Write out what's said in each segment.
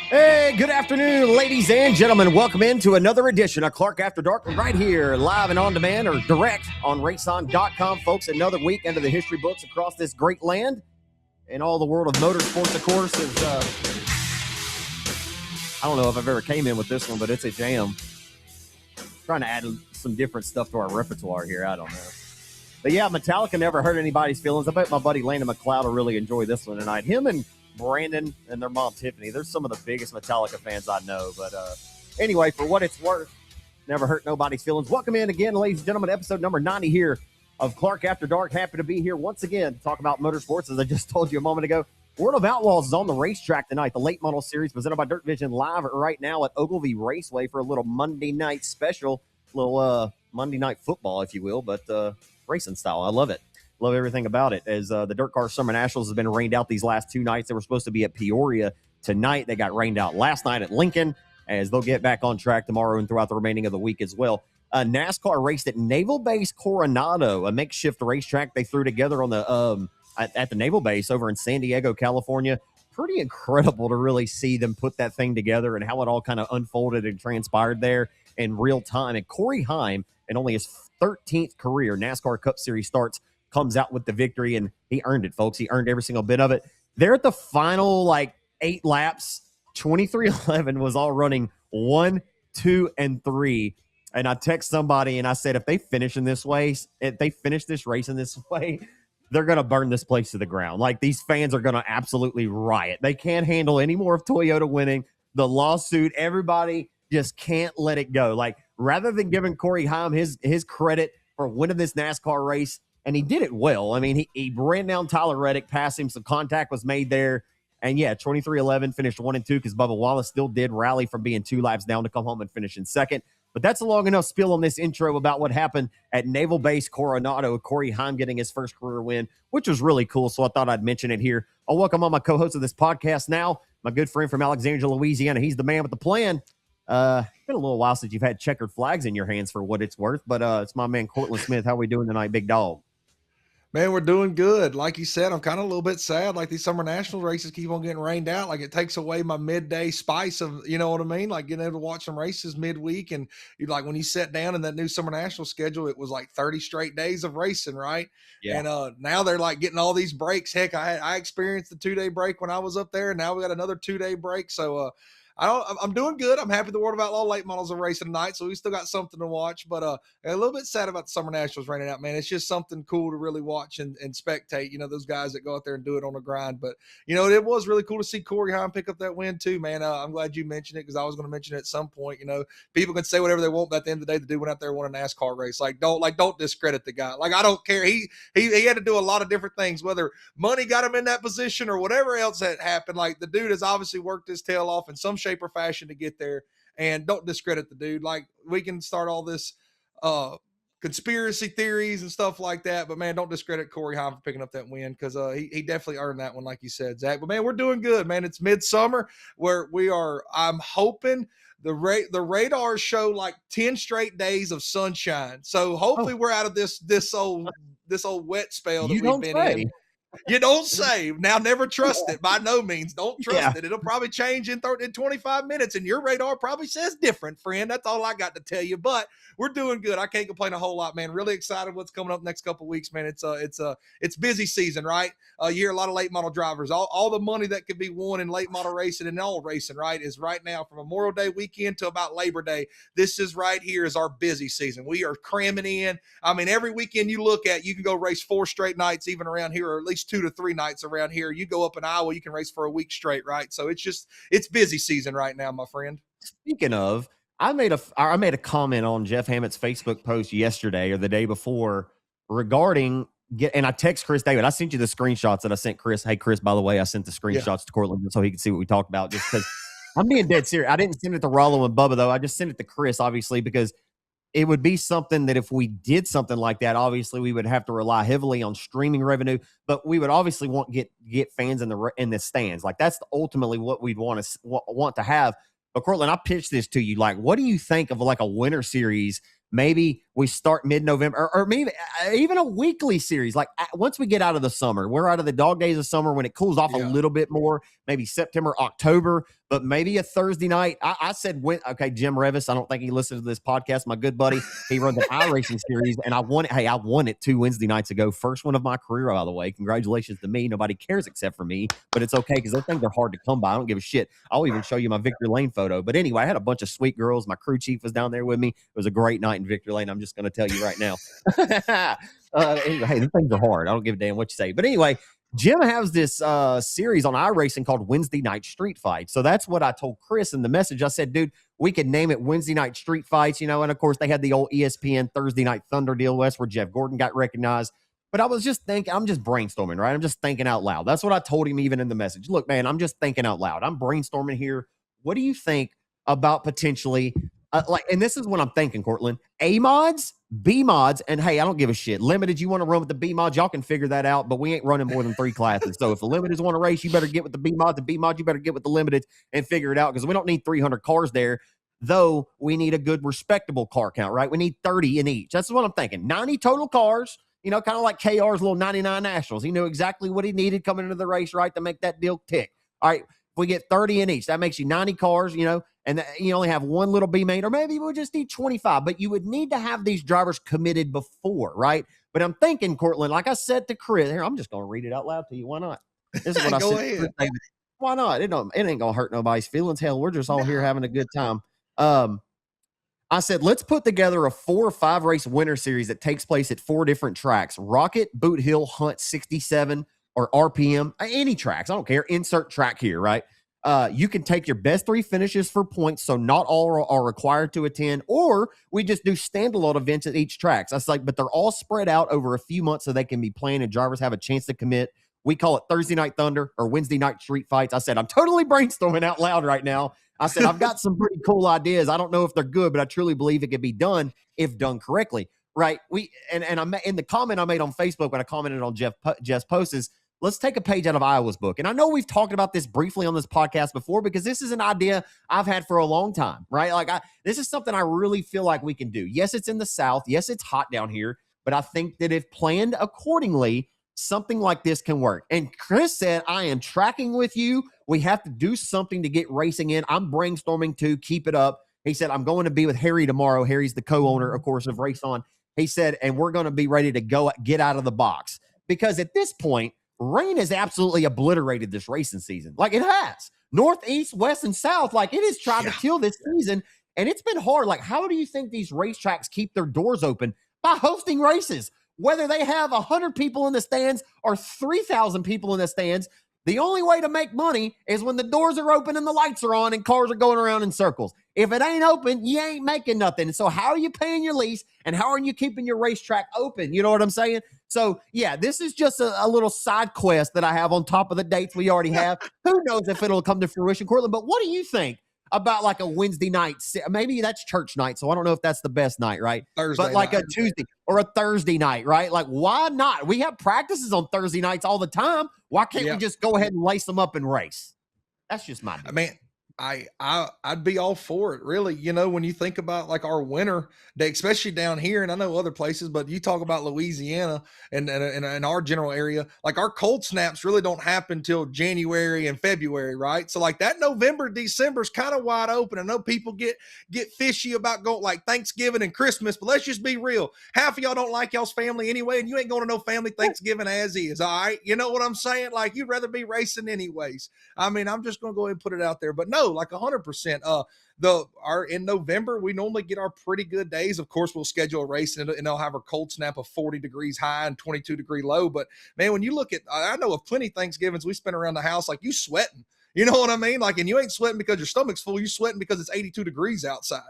Hey, good afternoon, ladies and gentlemen. Welcome into another edition of Clark After Dark right here, live and on demand or direct on RaceON.com, folks. Another week into the history books across this great land and all the world of motorsports, of course, is, I don't know if I've ever came in with this one, but it's a jam. Trying to add some different stuff to our repertoire here. I don't know. But yeah, Metallica never hurt anybody's feelings. I bet my buddy Landon McLeod will really enjoy this one tonight. Him and Brandon and their mom Tiffany, they're some of the biggest Metallica fans I know. But anyway, for what it's worth, never hurt nobody's feelings. Welcome in again, ladies and gentlemen, episode number 90 here of Clark After Dark. Happy to be here once again to talk about motorsports. As I just told you a moment ago, World of Outlaws is on the racetrack tonight. The late model series presented by Dirt Vision, live right now at Ogilvy Raceway for a little Monday night special, little Monday night football, if you will, but racing style. I love it. Love everything about it. As the Dirt Car Summer Nationals has been rained out these last two nights. They were supposed to be at Peoria tonight. They got rained out last night at Lincoln, as they'll get back on track tomorrow and throughout the remaining of the week as well. NASCAR raced at Naval Base Coronado, a makeshift racetrack they threw together on the at the Naval Base over in San Diego, California. Pretty incredible to really see them put that thing together and how it all kind of unfolded and transpired there in real time. And Corey Heim, in only his 13th career NASCAR Cup Series starts, comes out with the victory, and he earned it, folks. He earned every single bit of it. They're at the final, 8 laps. 2311 was all running 1, 2, and 3. And I text somebody, and I said, if they finish this race in this way, they're going to burn this place to the ground. These fans are going to absolutely riot. They can't handle any more of Toyota winning. The lawsuit, everybody just can't let it go. Rather than giving Corey Heim his credit for winning this NASCAR race, and he did it well. I mean, he ran down Tyler Reddick, passed him. Some contact was made there. And yeah, 2311 finished 1 and 2 because Bubba Wallace still did rally from being 2 laps down to come home and finish in second. But that's a long enough spiel on this intro about what happened at Naval Base Coronado. Corey Heim getting his first career win, which was really cool. So I thought I'd mention it here. I'll welcome on my co-host of this podcast now, my good friend from Alexandria, Louisiana. He's the man with the plan. It's been a little while since you've had checkered flags in your hands for what it's worth. But it's my man, Cortland Smith. How we doing tonight, big dog? Man, we're doing good. Like you said, I'm kind of a little bit sad. These summer national races keep on getting rained out. It takes away my midday spice of, you know what I mean? Getting able to watch some races midweek. And when you sat down in that new summer national schedule, it was 30 straight days of racing, right? Yeah. And now they're getting all these breaks. Heck, I experienced the 2-day break when I was up there, and now we got another 2-day break. So, I'm doing good. I'm happy the World of Outlaw late models are racing tonight, so we still got something to watch. But a little bit sad about the Summer Nationals raining out, man. It's just something cool to really watch and spectate. Those guys that go out there and do it on the grind. But it was really cool to see Corey Heim pick up that win too, man. I'm glad you mentioned it because I was going to mention it at some point. People can say whatever they want, but at the end of the day, the dude went out there and won a NASCAR race. Don't discredit the guy. I don't care. He had to do a lot of different things, whether money got him in that position or whatever else that happened. The dude has obviously worked his tail off in some shape or fashion to get there, and don't discredit the dude. We can start all this conspiracy theories and stuff like that, but man, don't discredit Corey Heim for picking up that win because he definitely earned that one, like you said, Zach. But man, we're doing good, man. It's midsummer where we are. I'm hoping the radars show 10 straight days of sunshine, so hopefully we're out of this old wet spell that we've been in. You don't say. Now, never trust it. By no means. Don't trust it. It'll probably change in 25 minutes, and your radar probably says different, friend. That's all I got to tell you. But we're doing good. I can't complain a whole lot, man. Really excited what's coming up next couple of weeks, man. It's busy season, right? You hear a lot of late model drivers. All the money that could be won in late model racing and all racing, right, is right now from Memorial Day weekend to about Labor Day. This is right here is our busy season. We are cramming in. I mean, every weekend you look at, you can go race 4 straight nights even around here, or at least 2 to 3 nights around here. You go up in Iowa, you can race for a week straight, right? So it's busy season right now, my friend. Speaking of, I made a comment on Jeff Hammett's Facebook post yesterday or the day before regarding and I text Chris David. I sent you the screenshots that I sent Chris. Hey, Chris, by the way, I sent the screenshots to Cortland so he could see what we talked about, just because I'm being dead serious. I didn't send it to Rollo and Bubba, though. I just sent it to Chris, obviously, because it would be something that if we did something like that, obviously we would have to rely heavily on streaming revenue, but we would obviously want get fans in the stands. That's ultimately what we'd want to have. But Cortland, I pitched this to you. What do you think of a winter series, maybe We start mid-November, or maybe even a weekly series. Like once we get out of the summer, we're out of the dog days of summer when it cools off a little bit more, maybe September, October, but maybe a Thursday night. I said, okay, Jim Revis, I don't think he listens to this podcast. My good buddy, he runs an iRacing series, and I won it 2 Wednesday nights ago. First one of my career, by the way. Congratulations to me. Nobody cares except for me, but it's okay because those things are hard to come by. I don't give a shit. I'll even show you my Victory Lane photo. But anyway, I had a bunch of sweet girls. My crew chief was down there with me. It was a great night in Victory Lane. I'm just going to tell you right now. Anyway, hey, these things are hard. I don't give a damn what you say. But anyway, Jim has this series on iRacing called Wednesday Night Street Fight. So that's what I told Chris in the message. I said, dude, we could name it Wednesday Night Street Fights, and of course they had the old ESPN Thursday Night Thunder deal west where Jeff Gordon got recognized. But I was just thinking, I'm just brainstorming, right? I'm just thinking out loud. That's what I told him even in the message. Look, man, I'm just thinking out loud. I'm brainstorming here. What do you think about potentially and this is what I'm thinking, Cortland, A mods, B mods, and hey, I don't give a shit. Limited, you want to run with the B mods, y'all can figure that out, but we ain't running more than 3 classes. So if the limiteds want to race, you better get with the B mods. The B mods, you better get with the limiteds and figure it out because we don't need 300 cars there, though we need a good, respectable car count, right? We need 30 in each. That's what I'm thinking. 90 total cars, kind of like KR's little 99 Nationals. He knew exactly what he needed coming into the race, right, to make that deal tick. All right, if we get 30 in each, that makes you 90 cars, and you only have one little B main, or maybe we'll just need 25, but you would need to have these drivers committed before, right? But I'm thinking, Cortland, like I said to Chris, here, I'm just going to read it out loud to you. Why not? This is what I said to Chris David. Why not? It ain't going to hurt nobody's feelings. Hell, we're just all here having a good time. I said, let's put together a 4 or 5 race winter series that takes place at 4 different tracks: Rocket, Boot Hill, Hunt 67, or RPM, any tracks. I don't care. Insert track here, right? You can take your best 3 finishes for points, so not all are required to attend, or we just do standalone events at each track. So I was like, but they're all spread out over a few months so they can be planned and drivers have a chance to commit. We call it Thursday Night Thunder or Wednesday Night Street Fights. I said, I'm totally brainstorming out loud right now. I said, I've got some pretty cool ideas. I don't know if they're good, but I truly believe it could be done if done correctly. Right. I'm in the comment I made on Facebook when I commented on Jeff's post is, let's take a page out of Iowa's book. And I know we've talked about this briefly on this podcast before because this is an idea I've had for a long time, right? Like this is something I really feel like we can do. Yes, it's in the South. Yes, it's hot down here, but I think that if planned accordingly, something like this can work. And Chris said, I am tracking with you. We have to do something to get racing in. I'm brainstorming too. Keep it up. He said, I'm going to be with Harry tomorrow. Harry's the co-owner, of course, of RaceON. He said, and we're going to be ready to go get out of the box because at this point, rain has absolutely obliterated this racing season. Like it has. Northeast, West, and South, like it has tried to kill this season. And it's been hard. Like, how do you think these racetracks keep their doors open? By hosting races. Whether they have 100 people in the stands or 3,000 people in the stands, the only way to make money is when the doors are open and the lights are on and cars are going around in circles. If it ain't open, you ain't making nothing. So how are you paying your lease and how are you keeping your racetrack open? You know what I'm saying? So, yeah, this is just a little side quest that I have on top of the dates we already have. Who knows if it'll come to fruition, Cortland? But what do you think about like a Wednesday night? Maybe that's church night, so I don't know if that's the best night, right? Thursday but like night. a Tuesday or a Thursday night, right? Like, why not? We have practices on Thursday nights all the time. Why can't we just go ahead and lace them up and race? That's just my deal. I mean, I'd be all for it, really. When you think about like our winter day, especially down here, and I know other places, but you talk about Louisiana and our general area, like our cold snaps really don't happen till January and February, right? So like that November, December is kind of wide open. I know people get fishy about going like Thanksgiving and Christmas, but let's just be real. Half of y'all don't like y'all's family anyway, and you ain't going to no family Thanksgiving as is, all right? You know what I'm saying? Like you'd rather be racing anyways. I mean, I'm just going to go ahead and put it out there, but no, like 100%. In November, we normally get our pretty good days. Of course, we'll schedule a race and they'll have a cold snap of 40 degrees high and 22 degree low. But man, when you look at, I know of plenty of Thanksgivings we spend around the house, like you sweating. You know what I mean? Like, and you ain't sweating because your stomach's full. You sweating because it's 82 degrees outside,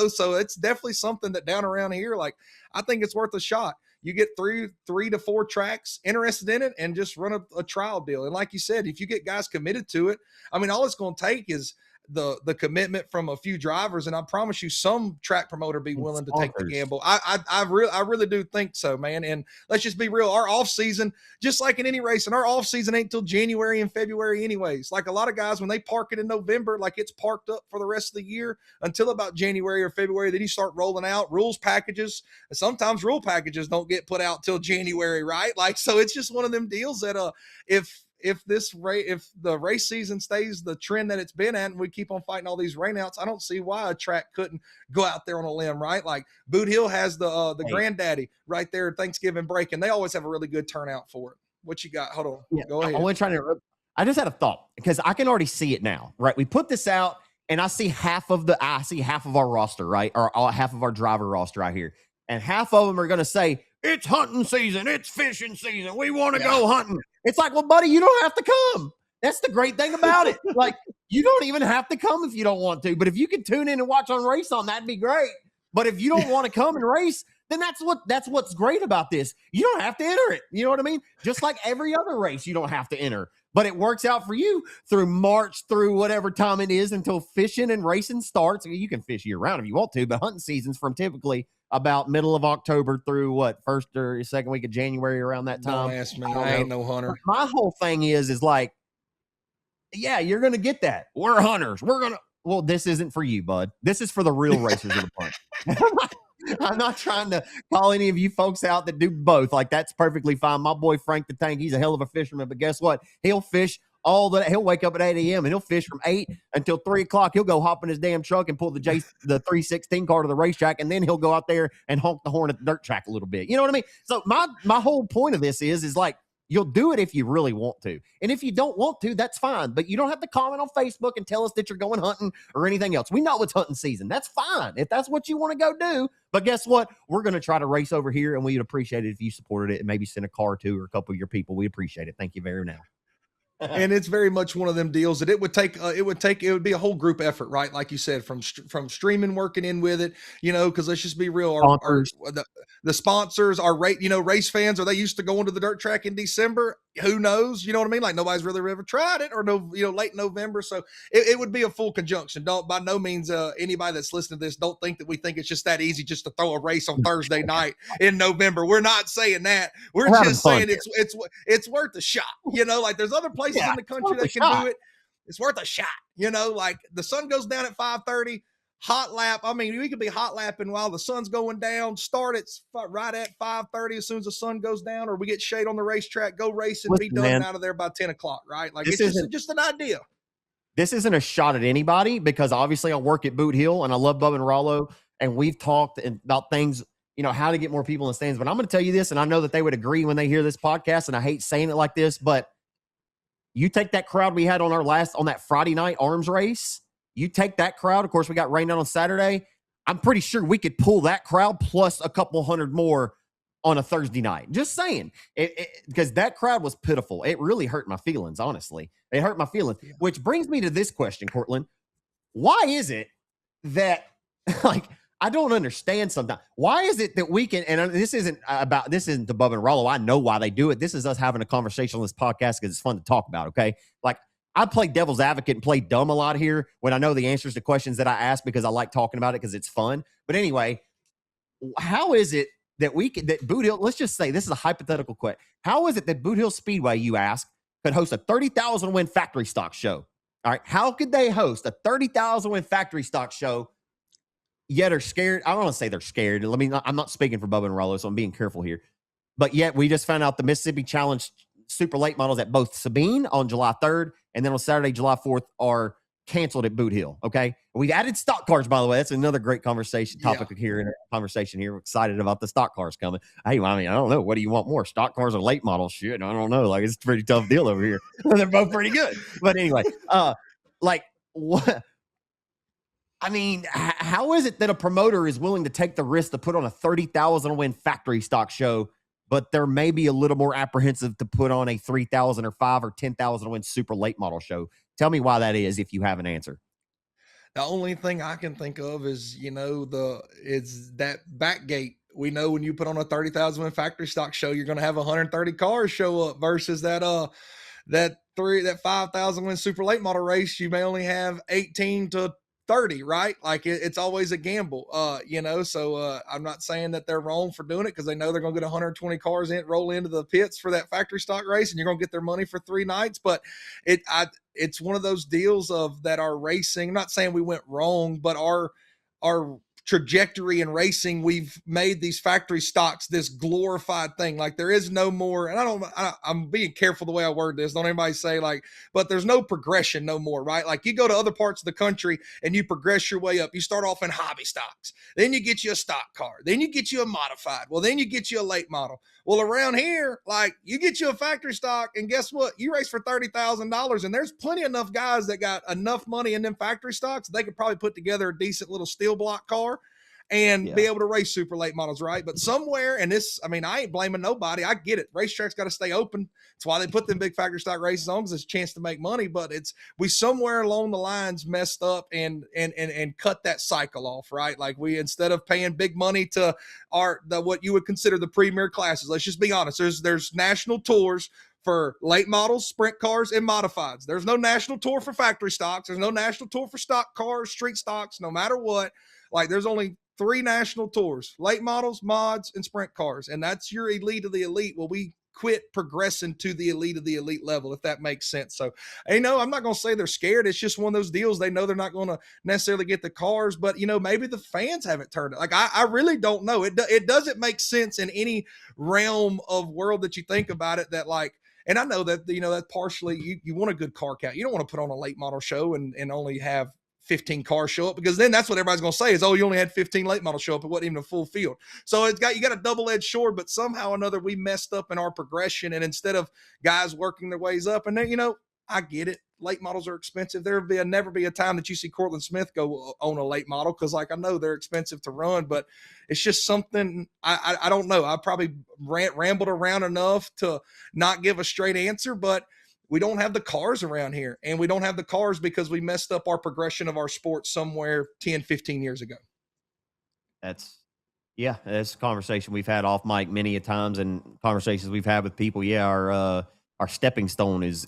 So it's definitely something that down around here, like, I think it's worth a shot. You get 3 to 4 tracks interested in it and just run a trial deal. And like you said, if you get guys committed to it, I mean, all it's going to take is, the commitment from a few drivers, and I promise you some track promoter be willing to take the gamble. I really do think so, man. And let's just be real, our off season, just like in any race, and our off season ain't till January and February anyways. Like a lot of guys, when they park it in November, like it's parked up for the rest of the year until about January or February. Then you start rolling out rules packages, and sometimes rule packages don't get put out till January, right? Like, so it's just one of them deals that if the race season stays the trend that it's been at and we keep on fighting all these rainouts, I don't see why a track couldn't go out there on a limb, right? Like Boot Hill has the Granddaddy right there, Thanksgiving break, and they always have a really good turnout for it. What you got? Hold on. Yeah, go ahead. I just had a thought because I can already see it now, right? We put this out and I see half of our roster, right? Or half of our driver roster right here. And half of them are going to say, it's hunting season. It's fishing season. We want to go hunting. It's like, well, buddy, you don't have to come. That's the great thing about it. Like, you don't even have to come if you don't want to. But if you can tune in and watch on RaceON, that'd be great. But if you don't want to come and race, then that's what's great about this. You don't have to enter it. You know what I mean? Just like every other race, you don't have to enter. But it works out for you through March, through whatever time it is until fishing and racing starts. You can fish year round if you want to, but hunting season's from typically about middle of October through first or second week of January, around that time. Don't ask me. I ain't no hunter. My whole thing is like, yeah, you're going to get that. We're hunters. Well, this isn't for you, bud. This is for the real racers of the punch. I'm not trying to call any of you folks out that do both. Like, that's perfectly fine. My boy Frank the Tank, he's a hell of a fisherman, but guess what? He'll fish he'll wake up at 8 a.m. and he'll fish from 8 until 3 o'clock. He'll go hop in his damn truck and pull the 316 car to the racetrack, and then he'll go out there and honk the horn at the dirt track a little bit. You know what I mean? So my whole point of this is like, you'll do it if you really want to. And if you don't want to, that's fine. But you don't have to comment on Facebook and tell us that you're going hunting or anything else. We know it's hunting season. That's fine if that's what you want to go do. But guess what? We're going to try to race over here, and we'd appreciate it if you supported it and maybe send a car to or a couple of your people. We appreciate it. Thank you very much. And it's very much one of them deals that it would be a whole group effort, right? Like you said, from streaming, working in with it, because let's just be real. The sponsors are race fans. Are they used to going to the dirt track in December? Who knows? You know what I mean? Like, nobody's really ever tried it, or late November. So it would be a full conjunction. Don't, by no means, anybody that's listening to this, don't think that we think it's just that easy just to throw a race on Thursday night in November. We're not saying that. We're just saying it's worth a shot. Like, there's other places in the country that can do it. It's worth a shot. Like, the sun goes down at 5:30. Hot lap. I mean, we could be hot lapping while the sun's going down. Start it right at 5:30 as soon as the sun goes down, or we get shade on the racetrack, go racing, be done and out of there by 10 o'clock, right? Like, it's just an idea. This isn't a shot at anybody, because obviously I work at Boot Hill and I love Bubba and Rollo, and we've talked about things, how to get more people in the stands. But I'm going to tell you this, and I know that they would agree when they hear this podcast, and I hate saying it like this, but you take that crowd we had on that Friday night arms race. You take that crowd. Of course, we got rained out on Saturday. I'm pretty sure we could pull that crowd plus a couple hundred more on a Thursday night. Just saying, because that crowd was pitiful. It really hurt my feelings, honestly. It hurt my feelings, which brings me to this question, Cortland. Why is it that, like, I don't understand sometimes. Why is it that we can, and this isn't to Bubba and Rollo. I know why they do it. This is us having a conversation on this podcast because it's fun to talk about, okay? Like, I play devil's advocate and play dumb a lot here when I know the answers to questions that I ask, because I like talking about it because it's fun. But anyway, how is it that that Boot Hill, let's just say this is a hypothetical question. How is it that Boot Hill Speedway, you ask, could host a 30,000 win factory stock show? All right. How could they host a 30,000 win factory stock show yet are scared? I don't want to say they're scared. I'm not speaking for Bubba and Rollo, so I'm being careful here. But yet we just found out the Mississippi Challenge super late models at both Sabine on July 3rd and then on Saturday, July 4th are canceled at Boot Hill. Okay. We've added stock cars, by the way. That's another great topic here in our conversation here. We're excited about the stock cars coming. Hey, I mean, I don't know. What do you want more? Stock cars or late models? Shit, I don't know. Like, it's a pretty tough deal over here. They're both pretty good. But anyway, like, what? I mean, how is it that a promoter is willing to take the risk to put on a 30,000 win factory stock show, but they're maybe a little more apprehensive to put on a 3,000 or 5 or 10,000 win super late model show? Tell me why that is, if you have an answer. The only thing I can think of is, it's that back gate. We know when you put on a 30,000 win factory stock show, you're going to have 130 cars show up versus that that 5,000 win super late model race, you may only have 18 to 30, right? Like it's always a gamble, so I'm not saying that they're wrong for doing it, because they know they're going to get 120 cars roll into the pits for that factory stock race, and you're going to get their money for 3 nights. But it's one of those deals of that our racing, I'm not saying we went wrong, but our trajectory in racing, we've made these factory stocks this glorified thing. Like there is no more, and I'm being careful the way I word this. Don't anybody say like, but there's no progression no more, right? Like you go to other parts of the country and you progress your way up. You start off in hobby stocks, then you get you a stock car, then you get you a modified, well, then you get you a late model. Well, around here, like you get you a factory stock, and guess what? You race for $30,000, and there's plenty enough guys that got enough money in them factory stocks. They could probably put together a decent little steel block car and be able to race super late models, right? But somewhere, and I ain't blaming nobody. I get it. Racetracks got to stay open. That's why they put them big factory stock races on, because it's a chance to make money. But we somewhere along the lines messed up and cut that cycle off, right? Like we, instead of paying big money to what you would consider the premier classes, let's just be honest. There's national tours for late models, sprint cars, and modifieds. There's no national tour for factory stocks. There's no national tour for stock cars, street stocks, no matter what. Like there's only 3 national tours: late models, mods, and sprint cars. And that's your elite of the elite. Well, we quit progressing to the elite of the elite level, if that makes sense. So, I'm not going to say they're scared. It's just one of those deals. They know they're not going to necessarily get the cars, but maybe the fans haven't turned it. Like, I really don't know. It doesn't make sense in any realm of world that you think about it, that like, and I know that, that partially you want a good car count. You don't want to put on a late model show and only have 15 cars show up, because then that's what everybody's going to say is, oh, you only had 15 late models show up. It wasn't even a full field. So you got a double-edged sword, but somehow or another we messed up in our progression. And instead of guys working their ways up, and then, I get it. Late models are expensive. There'll never be a time that you see Cortland Smith go own a late model, because like I know they're expensive to run, but it's just something I don't know. I probably rambled around enough to not give a straight answer, but we don't have the cars around here, and we don't have the cars because we messed up our progression of our sport somewhere 10, 15 years ago. That's a conversation we've had off mic many a times, and conversations we've had with people. Yeah, our stepping stone is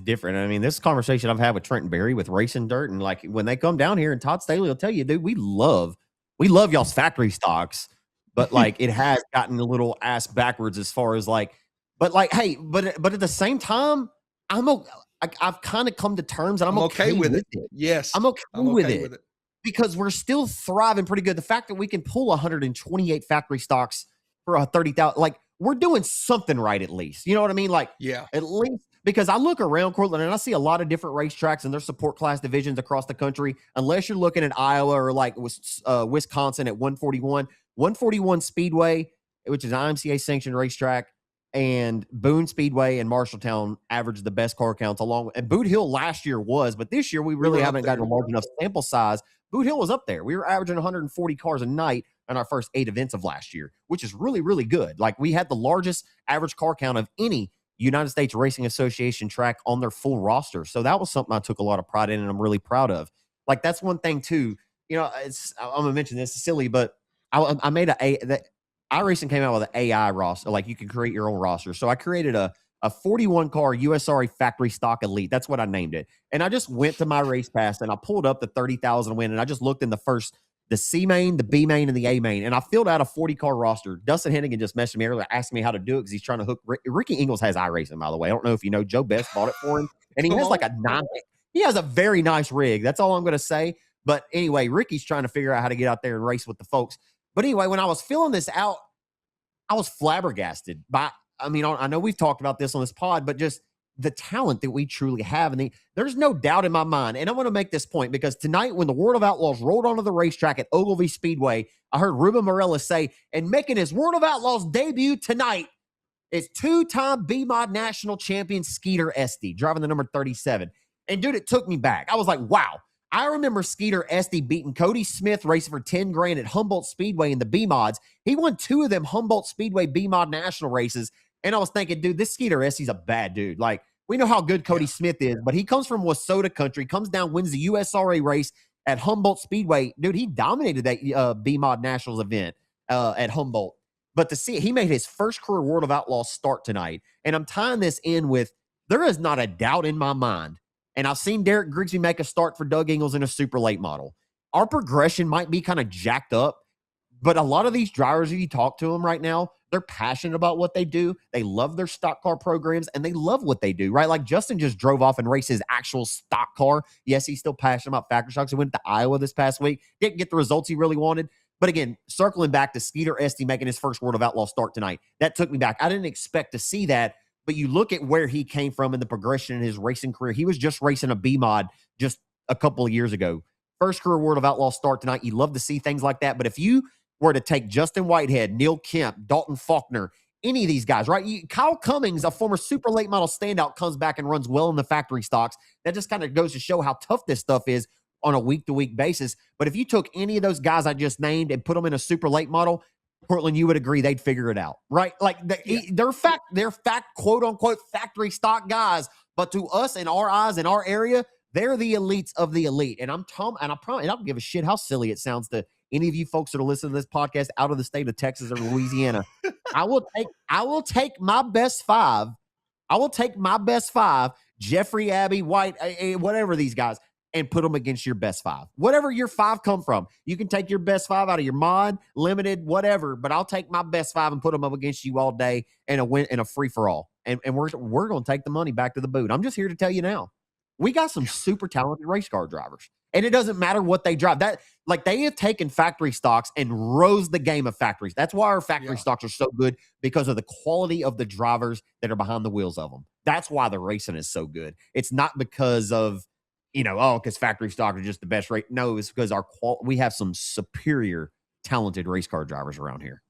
different. I mean, this conversation I've had with Trenton Berry with Racing Dirt, and like when they come down here, and Todd Staley will tell you, dude, we love y'all's factory stocks, but like it has gotten a little ass backwards as far as like, but like, hey, but at the same time, I've kind of come to terms, and I'm okay with it. Yes, I'm okay with it because we're still thriving pretty good. The fact that we can pull 128 factory stocks for a 30,000, like we're doing something right at least. You know what I mean? Like, yeah, at least, because I look around Cortland and I see a lot of different racetracks and their support class divisions across the country. Unless you're looking at Iowa or like Wisconsin at 141 Speedway, which is an IMCA sanctioned racetrack, and Boone Speedway and Marshalltown average the best car counts along. And Boot Hill last year was, but this year we really haven't gotten a large enough sample size. Boot Hill was up there. We were averaging 140 cars a night in our first 8 events of last year, which is really, really good. Like we had the largest average car count of any United States Racing Association track on their full roster. So that was something I took a lot of pride in, and I'm really proud of. Like that's one thing too. I'm gonna mention this, it's silly, but I made that iRacing came out with an AI roster. Like you can create your own roster. So I created a 41 car USRA factory stock elite. That's what I named it. And I just went to my race pass and I pulled up the 30,000 win. And I just looked in the C main, the B main, and the A main. And I filled out a 40 car roster. Dustin Hennigan just messaged me earlier, asking me how to do it because he's trying to hook. Ricky Ingles has iRacing, by the way. I don't know if you know, Joe Best bought it for him. And he has like he has a very nice rig. That's all I'm going to say. But anyway, Ricky's trying to figure out how to get out there and race with the folks. But anyway, when I was filling this out, I was flabbergasted by, I know we've talked about this on this pod, but just the talent that we truly have. And there's no doubt in my mind. And I want to make this point because tonight when the World of Outlaws rolled onto the racetrack at Ogilvy Speedway, I heard Ruben Morella say, and making his World of Outlaws debut tonight is 2-time B-Mod national champion Skeeter Esty, driving the number 37. And dude, it took me back. I was like, wow. I remember Skeeter Esty beating Cody Smith racing for 10 grand at Humboldt Speedway in the B-Mods. He won 2 of them Humboldt Speedway B-Mod national races. And I was thinking, dude, this Skeeter Esty's a bad dude. Like, we know how good Cody Smith is, but he comes from Wasota country, comes down, wins the USRA race at Humboldt Speedway. Dude, he dominated that B-Mod nationals event at Humboldt. But to see, he made his first career World of Outlaws start tonight. And I'm tying this in with there is not a doubt in my mind. And I've seen Derek Grigsby make a start for Doug Ingles in a super late model. Our progression might be kind of jacked up, but a lot of these drivers, if you talk to them right now, they're passionate about what they do. They love their stock car programs and they love what they do, right? Like Justin just drove off and raced his actual stock car. Yes, he's still passionate about factory stocks. He went to Iowa this past week. Didn't get the results he really wanted. But again, circling back to Skeeter Esty making his first World of Outlaw start tonight, that took me back. I didn't expect to see that, but you look at where he came from in the progression in his racing career. He was just racing a B mod just a couple of years ago. First career World of Outlaw start tonight. You love to see things like that. But if you were to take Justin Whitehead, Neil Kemp, Dalton Faulkner, any of these guys, right? Kyle Cummings, a former super late model standout, comes back and runs well in the factory stocks. That just kind of goes to show how tough this stuff is on a week-to-week basis. But if you took any of those guys I just named and put them in a super late model, Cortland, you would agree they'd figure it out, right? Like they're quote unquote factory stock guys, but to us in our eyes, in our area, they're the elites of the elite. And I don't give a shit how silly it sounds to any of you folks that are listening to this podcast out of the state of Texas or Louisiana. I will take my best five. Jeffrey, Abbey, White, whatever these guys, and put them against your best five. Whatever your five come from. You can take your best five out of your mod, limited, whatever, but I'll take my best five and put them up against you all day in a free-for-all. And we're going to take the money back to the boot. I'm just here to tell you now. We got some super talented race car drivers. And it doesn't matter what they drive. They have taken factory stocks and rose the game of factories. That's why our factory stocks are so good, because of the quality of the drivers that are behind the wheels of them. That's why the racing is so good. It's not because of, because factory stock are just the best rate. No, it's because we have some superior talented race car drivers around here.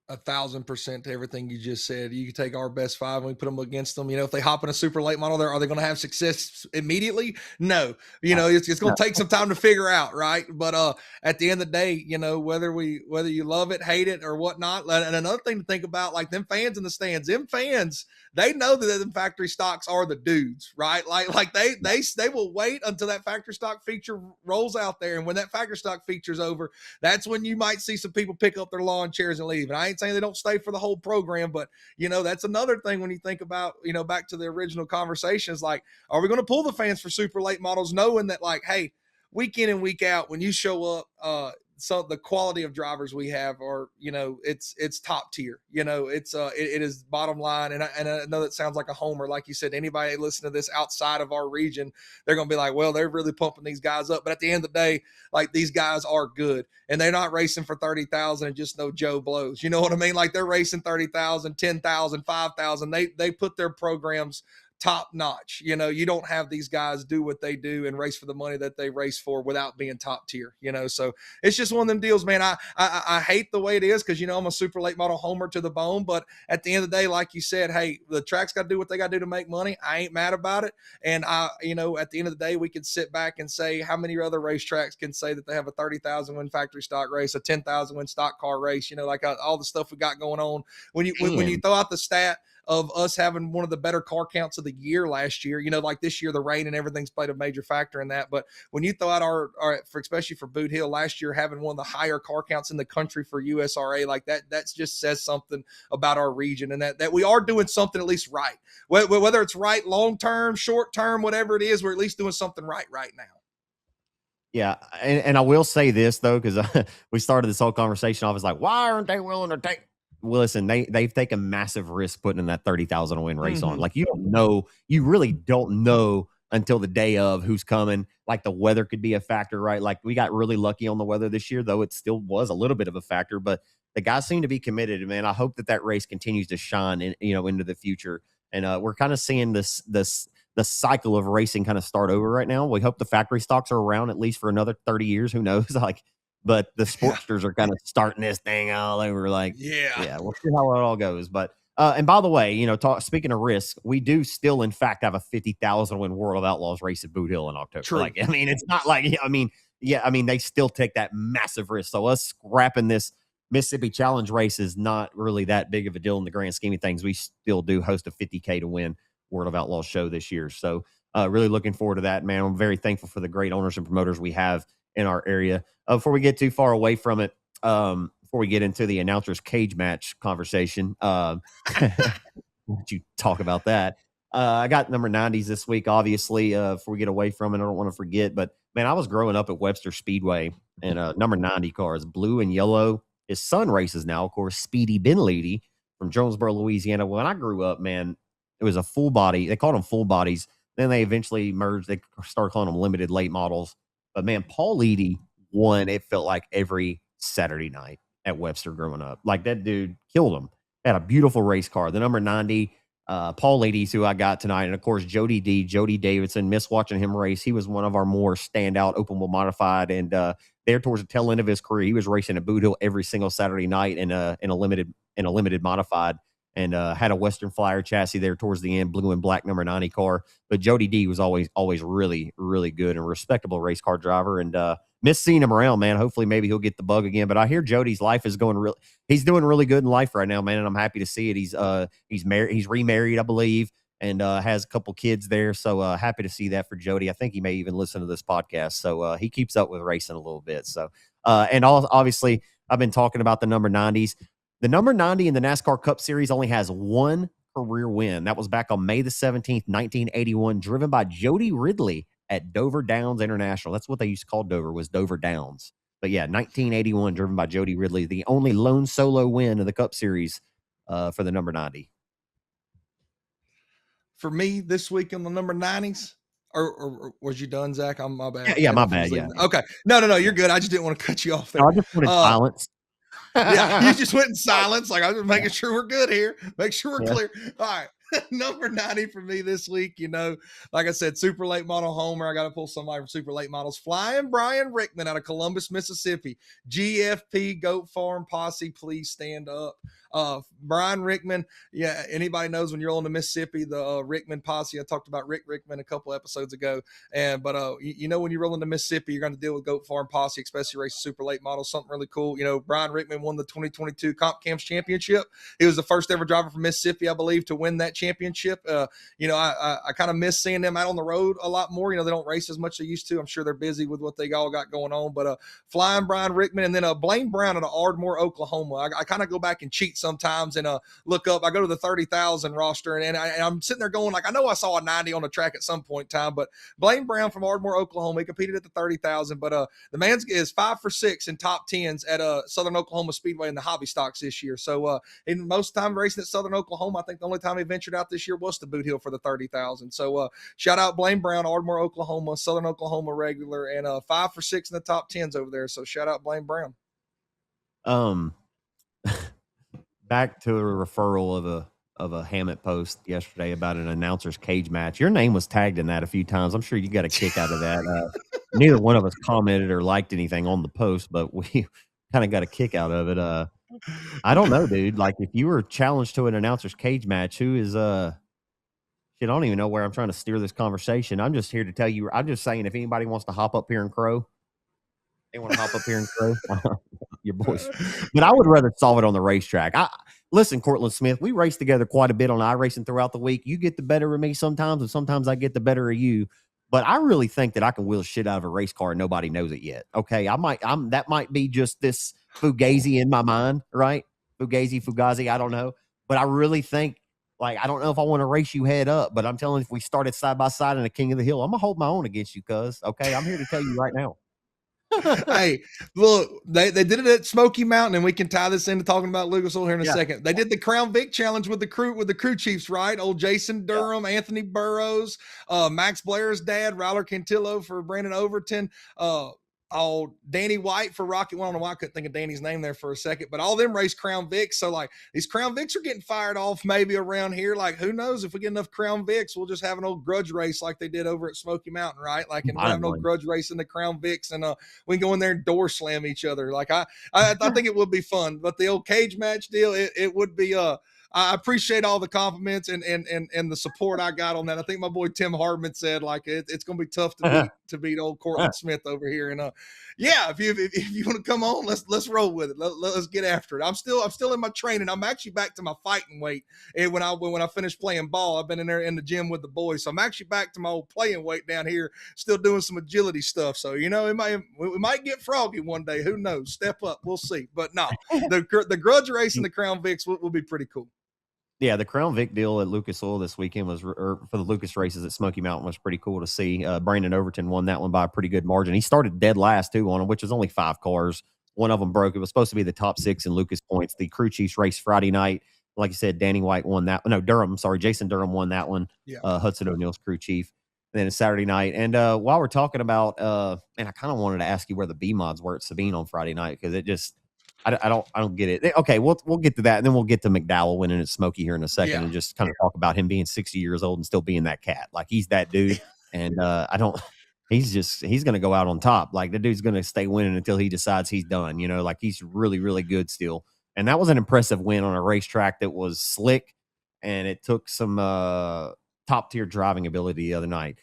1,000% to everything you just said. You can take our best five and we put them against them. If they hop in a super late model there, are they going to have success immediately? No. It's going to take some time to figure out, right? But at the end of the day, whether you love it, hate it, or whatnot. And another thing to think about, like them fans in the stands, they know that them factory stocks are the dudes, right? Like they will wait until that factory stock feature rolls out there. And when that factory stock feature's over, that's when you might see some people pick up their lawn chairs and leave. And I ain't saying they don't stay for the whole program, but that's another thing when you think about, back to the original conversations, like, are we going to pull the fans for super late models, knowing that, like, hey, week in and week out, when you show up, so the quality of drivers we have are, it's top tier, it is bottom line. And I know that sounds like a homer. Like you said, anybody listening to this outside of our region, they're going to be like, well, they're really pumping these guys up. But at the end of the day, like, these guys are good, and they're not racing for 30,000 and just no Joe blows. You know what I mean? Like, they're racing 30,000, 10,000, 5,000. They put their programs top notch. You don't have these guys do what they do and race for the money that they race for without being top tier, so it's just one of them deals, man. I hate the way it is, because I'm a super late model homer to the bone, but at the end of the day, like you said, hey, the track's got to do what they got to do to make money. I ain't mad about it. And at the end of the day, we can sit back and say, how many other racetracks can say that they have a 30,000 win factory stock race, a 10,000 win stock car race, like all the stuff we got going on. When you throw out the stat of us having one of the better car counts of the year last year, like this year, the rain and everything's played a major factor in that. But when you throw out our especially for Boot Hill last year, having one of the higher car counts in the country for USRA, like that just says something about our region, and that we are doing something at least right. Whether it's right long-term, short-term, whatever it is, we're at least doing something right now. Yeah, and I will say this, though, because we started this whole conversation off as like, why aren't they willing to take? Well, listen, they've taken massive risk putting in that 30,000 win race on. Like, you really don't know until the day of who's coming. Like, the weather could be a factor, right? Like, we got really lucky on the weather this year, though it still was a little bit of a factor, but the guys seem to be committed, man. I hope that race continues to shine into the future. And we're kind of seeing the cycle of racing kind of start over right now. We hope the factory stocks are around at least for another 30 years. Who knows? But the Sportsters are kind of starting this thing all over. Like, yeah, we'll see how it all goes. But and by the way, speaking of risk, we do still, in fact, have a 50,000 win World of Outlaws race at Boot Hill in October. True. Like, it's not like, they still take that massive risk. So us scrapping this Mississippi Challenge race is not really that big of a deal in the grand scheme of things. We still do host a 50K to win World of Outlaws show this year. So really looking forward to that, man. I'm very thankful for the great owners and promoters we have in our area. Before we get too far away from it, before we get into the announcer's cage match conversation, would you talk about that? I got number 90s this week, obviously, before we get away from it. I don't want to forget, but man, I was growing up at Webster Speedway, and number 90 cars, blue and yellow. His son races now, of course, Speedy Benleedy from Jonesboro, Louisiana. When I grew up, man, it was a full body. They called them full bodies. Then they eventually merged. They started calling them limited late models. But man, Paul Leedy won, it felt like, every Saturday night at Webster growing up. Like, that dude killed him. Had a beautiful race car. The number 90, Paul Leedy's who I got tonight. And of course, Jody Davidson. Miss watching him race. He was one of our more standout open wheel modified. And there towards the tail end of his career, he was racing at Boot Hill every single Saturday night in a limited modified, and had a Western Flyer chassis there towards the end, blue and black number 90 car. But Jody D was always really, really good and respectable race car driver. And miss seeing him around, man. Hopefully maybe he'll get the bug again. But I hear Jody's life is going real. He's doing really good in life right now, man. And I'm happy to see it. He's married. He's remarried, I believe, and has a couple kids there. So happy to see that for Jody. I think he may even listen to this podcast. So he keeps up with racing a little bit. So obviously I've been talking about the number 90s. The number 90 in the NASCAR Cup Series only has one career win. That was back on May the 17th, 1981, driven by Jody Ridley at Dover Downs International. That's what they used to call Dover, was Dover Downs. But yeah, 1981, driven by Jody Ridley, the only lone solo win of the Cup Series for the number 90. For me this week on the number 90s, or was you done, Zach? I'm my bad. Yeah, my bad. Yeah. Okay. No. You're good. I just didn't want to cut you off there. No, I just wanted silence. Yeah, you just went in silence. Like, I was just making sure we're good here. Make sure we're clear. All right. Number 90 for me this week, like I said, super late model homer. I got to pull somebody from super late models. Flying Brian Rickman out of Columbus, Mississippi. GFP Goat Farm Posse, please stand up. Brian Rickman, yeah, anybody knows when you're on the Mississippi, the Rickman Posse. I talked about Rick Rickman a couple episodes ago. But when you roll into Mississippi, you're going to deal with Goat Farm Posse, especially racing super late models, something really cool. Brian Rickman won the 2022 Comp Cams Championship. He was the first ever driver from Mississippi, I believe, to win that championship. I kind of miss seeing them out on the road a lot more. They don't race as much as they used to. I'm sure they're busy with what they all got going on. But Flying Brian Rickman, and then Blaine Brown out of Ardmore, Oklahoma. I kind of go back and cheat sometimes and look up. I go to the 30,000 roster, and I'm sitting there going, like, I know I saw a 90 on the track at some point in time, but Blaine Brown from Ardmore, Oklahoma, he competed at the 30,000. But the man is 5 for 6 in top 10s at Southern Oklahoma Speedway in the hobby stocks this year. So in most time racing at Southern Oklahoma, I think the only time he ventured out this year was to Boot Hill for the 30,000. So shout out Blaine Brown, Ardmore, Oklahoma, Southern Oklahoma regular, and 5 for 6 in the top 10s over there. So shout out Blaine Brown. Back to a referral of a Hammett post yesterday about an announcer's cage match. Your name was tagged in that a few times. I'm sure you got a kick out of that. Neither one of us commented or liked anything on the post, but we kind of got a kick out of it. I don't know, dude. Like, if you were challenged to an announcer's cage match, who is shit, I don't even know where I'm trying to steer this conversation. I'm just here to tell you. I'm just saying, if anybody wants to hop up here and crow, they want to hop up here and crow. Your boys. But I would rather solve it on the racetrack. Listen, Cortland Smith, we race together quite a bit on iRacing throughout the week. You get the better of me sometimes, and sometimes I get the better of you. But I really think that I can wheel shit out of a race car and nobody knows it yet. Okay, that might be just this Fugazi in my mind, right? Fugazi, I don't know. But I really think, like, I don't know if I want to race you head up, but I'm telling you, if we started side by side in a King of the Hill, I'm gonna hold my own against you, cuz. Okay, I'm here to tell you right now. Hey, look, they did it at Smoky Mountain, and we can tie this into talking about Lucas Oil here in a second. They did the Crown Vic Challenge with the crew chiefs, right? Old Jason Durham, Anthony Burrows, Max Blair's dad, Ryler Cantillo for Brandon Overton, Danny White for Rocket. Well, I don't know why I couldn't think of Danny's name there for a second, but all of them race Crown Vics. So, like, these Crown Vics are getting fired off maybe around here. Like, who knows, if we get enough Crown Vics, we'll just have an old grudge race like they did over at Smoky Mountain, right? Like, and we'll have no grudge race in the Crown Vics, and we can go in there and door slam each other. Like, I think it would be fun, but the old cage match deal, it would be I appreciate all the compliments and the support I got on that. I think my boy Tim Hardman said, like, it's going to be tough to beat old Cortland Smith over here. And yeah, if you want to come on, let's roll with it. Let's get after it. I'm still in my training. I'm actually back to my fighting weight. And when I finished playing ball, I've been in there in the gym with the boys. So I'm actually back to my old playing weight down here, still doing some agility stuff. So, we might get froggy one day. Who knows? Step up. We'll see. But no, the grudge race and the Crown Vics will be pretty cool. Yeah, the Crown Vic deal at Lucas Oil this weekend was, or for the Lucas races at Smoky Mountain, was pretty cool to see. Brandon Overton won that one by a pretty good margin. He started dead last too on him, which was only 5 cars. One of them broke. It was supposed to be the top 6 in Lucas points. The crew chiefs race Friday night. Like you said, Danny White won that. No, Durham. Sorry, Jason Durham won that one. Yeah. Hudson O'Neill's crew chief. And then it's Saturday night. And while we're talking about, man, I kind of wanted to ask you where the B mods were at Sabine on Friday night, because it just, I don't get it. Okay, we'll get to that, and then we'll get to McDowell winning at Smoky here in a second, and just kind of talk about him being 60 years old and still being that cat. Like, he's that dude, and he's going to go out on top. Like, the dude's going to stay winning until he decides he's done. You know, like, he's really, really good still. And that was an impressive win on a racetrack that was slick, and it took some top tier driving ability the other night.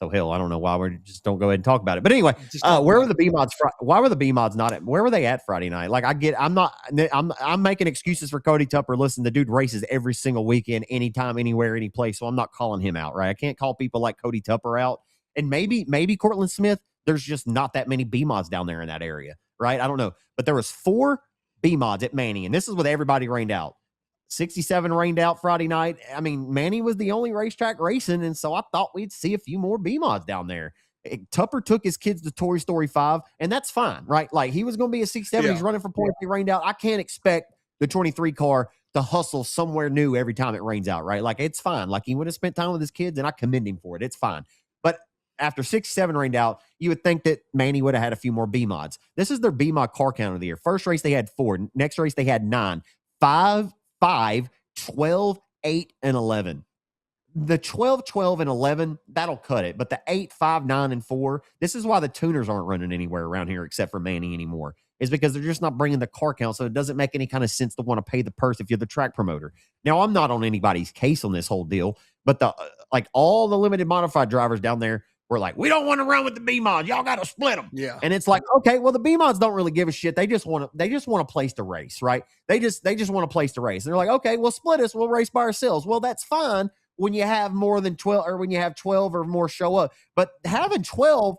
So hell, I don't know why we just don't go ahead and talk about it. But anyway, where were the B mods? Why were the B mods not at? Where were they at Friday night? Like, I'm making excuses for Cody Tupper. Listen, the dude races every single weekend, anytime, anywhere, any place. So I'm not calling him out, right? I can't call people like Cody Tupper out. And maybe Cortland Smith. There's just not that many B mods down there in that area, right? I don't know, but there was 4 B mods at Manny, and this is with everybody rained out. 67 rained out Friday night. I mean, Manny was the only racetrack racing, and so I thought we'd see a few more B mods down there. Tupper took his kids to Toy Story 5, and that's fine, right? Like, he was going to be a 67. He's running for points. He rained out. I can't expect the 23 car to hustle somewhere new every time it rains out, right? Like, it's fine. Like, he would have spent time with his kids, and I commend him for it. It's fine. But after 67 rained out, you would think that Manny would have had a few more B mods. This is their B mod car count of the year. First race, they had 4. Next race, they had 9. 5, 12, 8, and 11. The 12, 12, and 11, that'll cut it. But the 8, 5, 9, and 4, this is why the tuners aren't running anywhere around here except for Manny anymore, is because they're just not bringing the car count, so it doesn't make any kind of sense to want to pay the purse if you're the track promoter. Now, I'm not on anybody's case on this whole deal, but all the limited modified drivers down there were like, we don't want to run with the B mods. Y'all got to split them. Yeah. And it's like, okay, well, the B mods don't really give a shit. They just want a place to race, right? They just want a place to race. And they're like, okay, well, split us. We'll race by ourselves. Well, that's fine when you have more than 12, or when you have 12 or more show up. But having 12,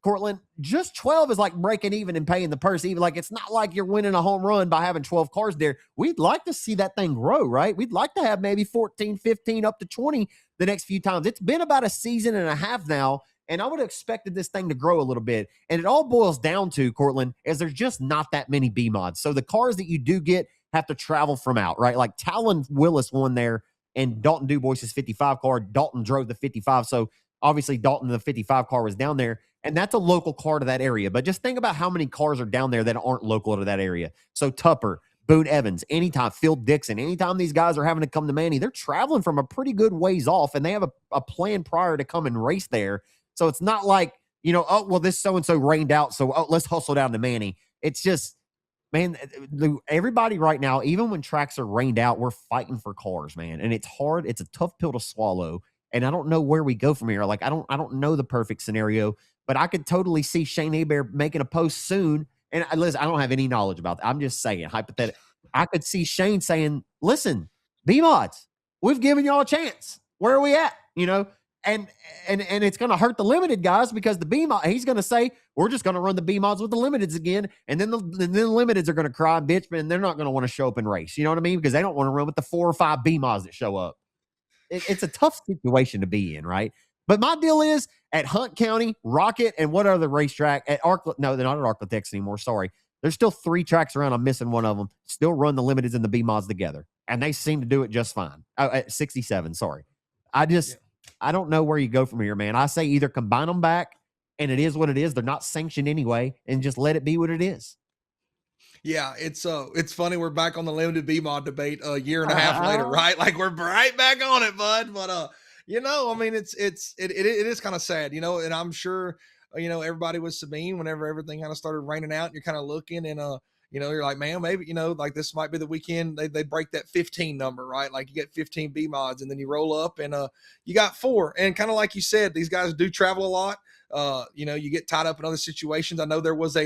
Cortland, just 12 is like breaking even and paying the purse. Even like, it's not like you're winning a home run by having 12 cars there. We'd like to see that thing grow, right? We'd like to have maybe 14, 15, up to 20 the next few times. It's been about a season and a half now, and I would have expected this thing to grow a little bit. And it all boils down to, Cortland, is there's just not that many B mods. So the cars that you do get have to travel from out, right? Like, Talon Willis won there, and Dalton Dubois' 55 car. Dalton drove the 55. So obviously Dalton, the 55 car, was down there, and that's a local car to that area. But just think about how many cars are down there that aren't local to that area. So Tupper, Boone Evans, anytime, Phil Dixon, anytime these guys are having to come to Manny, they're traveling from a pretty good ways off, and they have a plan prior to come and race there. So it's not like, oh, well, this so-and-so rained out, so let's hustle down to Manny. It's just, man, everybody right now, even when tracks are rained out, we're fighting for cars, man. And it's hard. It's a tough pill to swallow. And I don't know where we go from here. Like, I don't know the perfect scenario, but I could totally see Shane Hebert making a post soon. And listen, I don't have any knowledge about that. I'm just saying, hypothetical. I could see Shane saying, listen, B-mods, we've given y'all a chance. Where are we at? And it's going to hurt the limited guys, because the B-mod, he's going to say, we're just going to run the B-mods with the limiteds again. And then the limiteds are going to cry, bitch, and they're not going to want to show up and race. You know what I mean? Because they don't want to run with the 4 or 5 B-mods that show up. It's a tough situation to be in, right? But my deal is, at Hunt County, Rocket, and what other racetrack at no, they're not at Arklatex anymore. Sorry. There's still 3 tracks around. I'm missing one of them. Still run the limiteds and the B-mods together. And they seem to do it just fine. At 67, sorry. I don't know where you go from here, man. I say either combine them back, and it is what it is. They're not sanctioned anyway, and just let it be what it is. Yeah, it's funny. We're back on the limited B mod debate a year and a half later, right? Like, we're right back on it, bud. But I mean, it is kind of sad, and I'm sure everybody was Sabine whenever everything kind of started raining out, and you're kind of looking, and you're like, man, maybe, like, this might be the weekend they break that 15 number, right? Like, you get 15 B mods, and then you roll up and you got 4. And kind of like you said, these guys do travel a lot. you get tied up in other situations. I know there was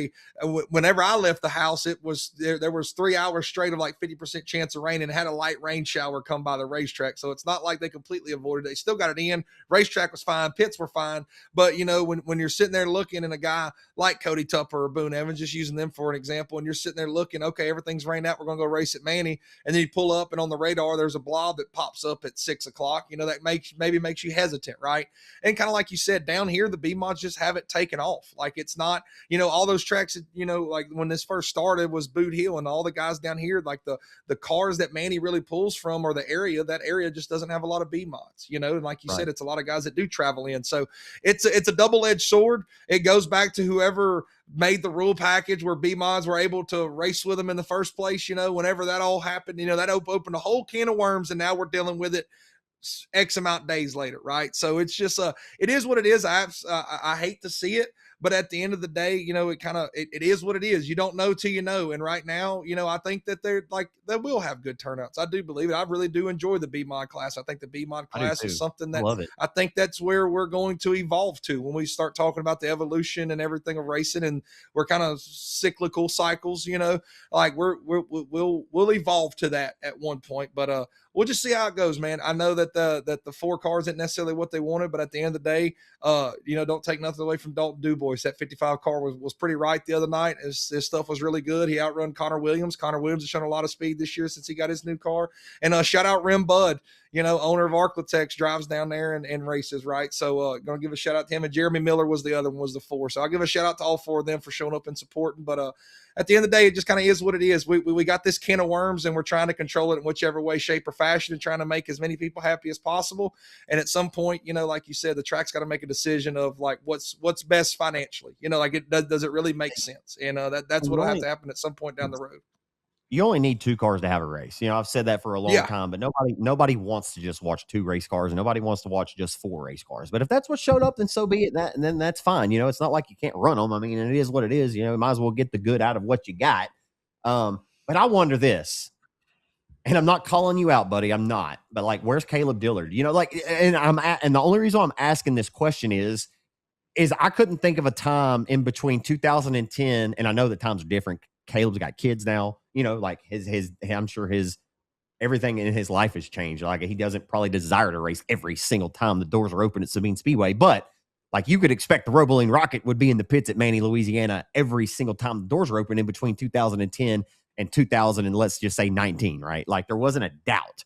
whenever I left the house, it was there was 3 hours straight of like 50% chance of rain, and had a light rain shower come by the racetrack. So it's not like they completely avoided it. They still got it in. Racetrack was fine. Pits were fine. But, when you're sitting there looking, and a guy like Cody Tupper or Boone Evans, just using them for an example, and you're sitting there looking, okay, everything's rained out, we're going to go race at Manny. And then you pull up, and on the radar, there's a blob that pops up at 6 o'clock. That makes you hesitant, right? And kind of like you said, down here, the B mods just have it taken off. Like, it's not, all those tracks, like when this first started was Boot Hill, and all the guys down here, like the cars that Manny really pulls from, or that area just doesn't have a lot of B mods, and like you said, it's a lot of guys that do travel in. So it's a double-edged sword. It goes back to whoever made the rule package where B mods were able to race with them in the first place. Whenever that all happened, that opened a whole can of worms, and now we're dealing with it X amount days later, right? So it's just it is what it is. I hate to see it, but at the end of the day, it is what it is. You don't know till you know. And right now, I think that they will have good turnouts. I do believe it. I really do enjoy the B mod class. I think the B mod class is something that I think that's where we're going to evolve to when we start talking about the evolution and everything of racing. And we're kind of cyclical cycles, like we'll evolve to that at one point, but we'll just see how it goes, man. I know that the 4 cars isn't necessarily what they wanted, but at the end of the day, don't take nothing away from Dalton Dubois. That 55 car was pretty right the other night. His stuff was really good. He outrun Connor Williams. Connor Williams has shown a lot of speed this year since he got his new car. And shout out Rim Bud, owner of Arklatex, drives down there and races, right? So going to give a shout out to him. And Jeremy Miller was the other one, was the 4. So I'll give a shout out to all 4 of them for showing up and supporting. But at the end of the day, it just kind of is what it is. We got this can of worms, and we're trying to control it in whichever way, shape, or fashion, and trying to make as many people happy as possible. And at some point, like you said, the track's got to make a decision of like what's best financially. Like does it really make sense? And that's what'll have to happen at some point down the road. You only need 2 cars to have a race. I've said that for a long time, but nobody wants to just watch 2 race cars, and nobody wants to watch just 4 race cars. But if that's what showed up, then so be it. And then that's fine. It's not like you can't run them. I mean, it is what it is. You might as well get the good out of what you got. But I wonder this, and I'm not calling you out, buddy. I'm not. But like, where's Caleb Dillard? And the only reason I'm asking this question is I couldn't think of a time in between 2010, and I know that times are different. Caleb's got kids now, like I'm sure his everything in his life has changed. Like, he doesn't probably desire to race every single time the doors are open at Sabine Speedway, but like, you could expect the Robolene Rocket would be in the pits at Manny, Louisiana every single time the doors are open in between 2010 and 2000 and let's just say 19, right? Like, there wasn't a doubt.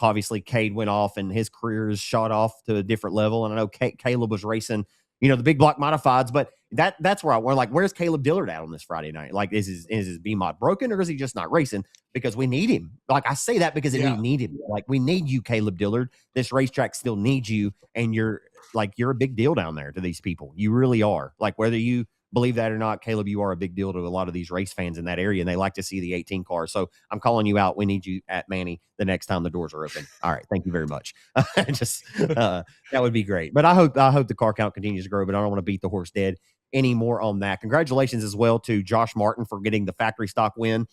Obviously Cade went off and his career is shot off to a different level. And I know Caleb was racing, the big block modifieds, but that's where I went. Like, where's Caleb Dillard out on this Friday night? Like, is his B mod broken, or is he just not racing? Because we need him. Like, I say that because we need him. Like, we need you, Caleb Dillard. This racetrack still needs you, and you're a big deal down there to these people. You really are. Like, whether you believe that or not, Caleb, you are a big deal to a lot of these race fans in that area, and they like to see the 18 cars. So I'm calling you out. We need you at Manny the next time the doors are open. All right. Thank you very much. That would be great. But I hope the car count continues to grow, but I don't want to beat the horse dead anymore on that. Congratulations as well to Josh Martin for getting the factory stock win.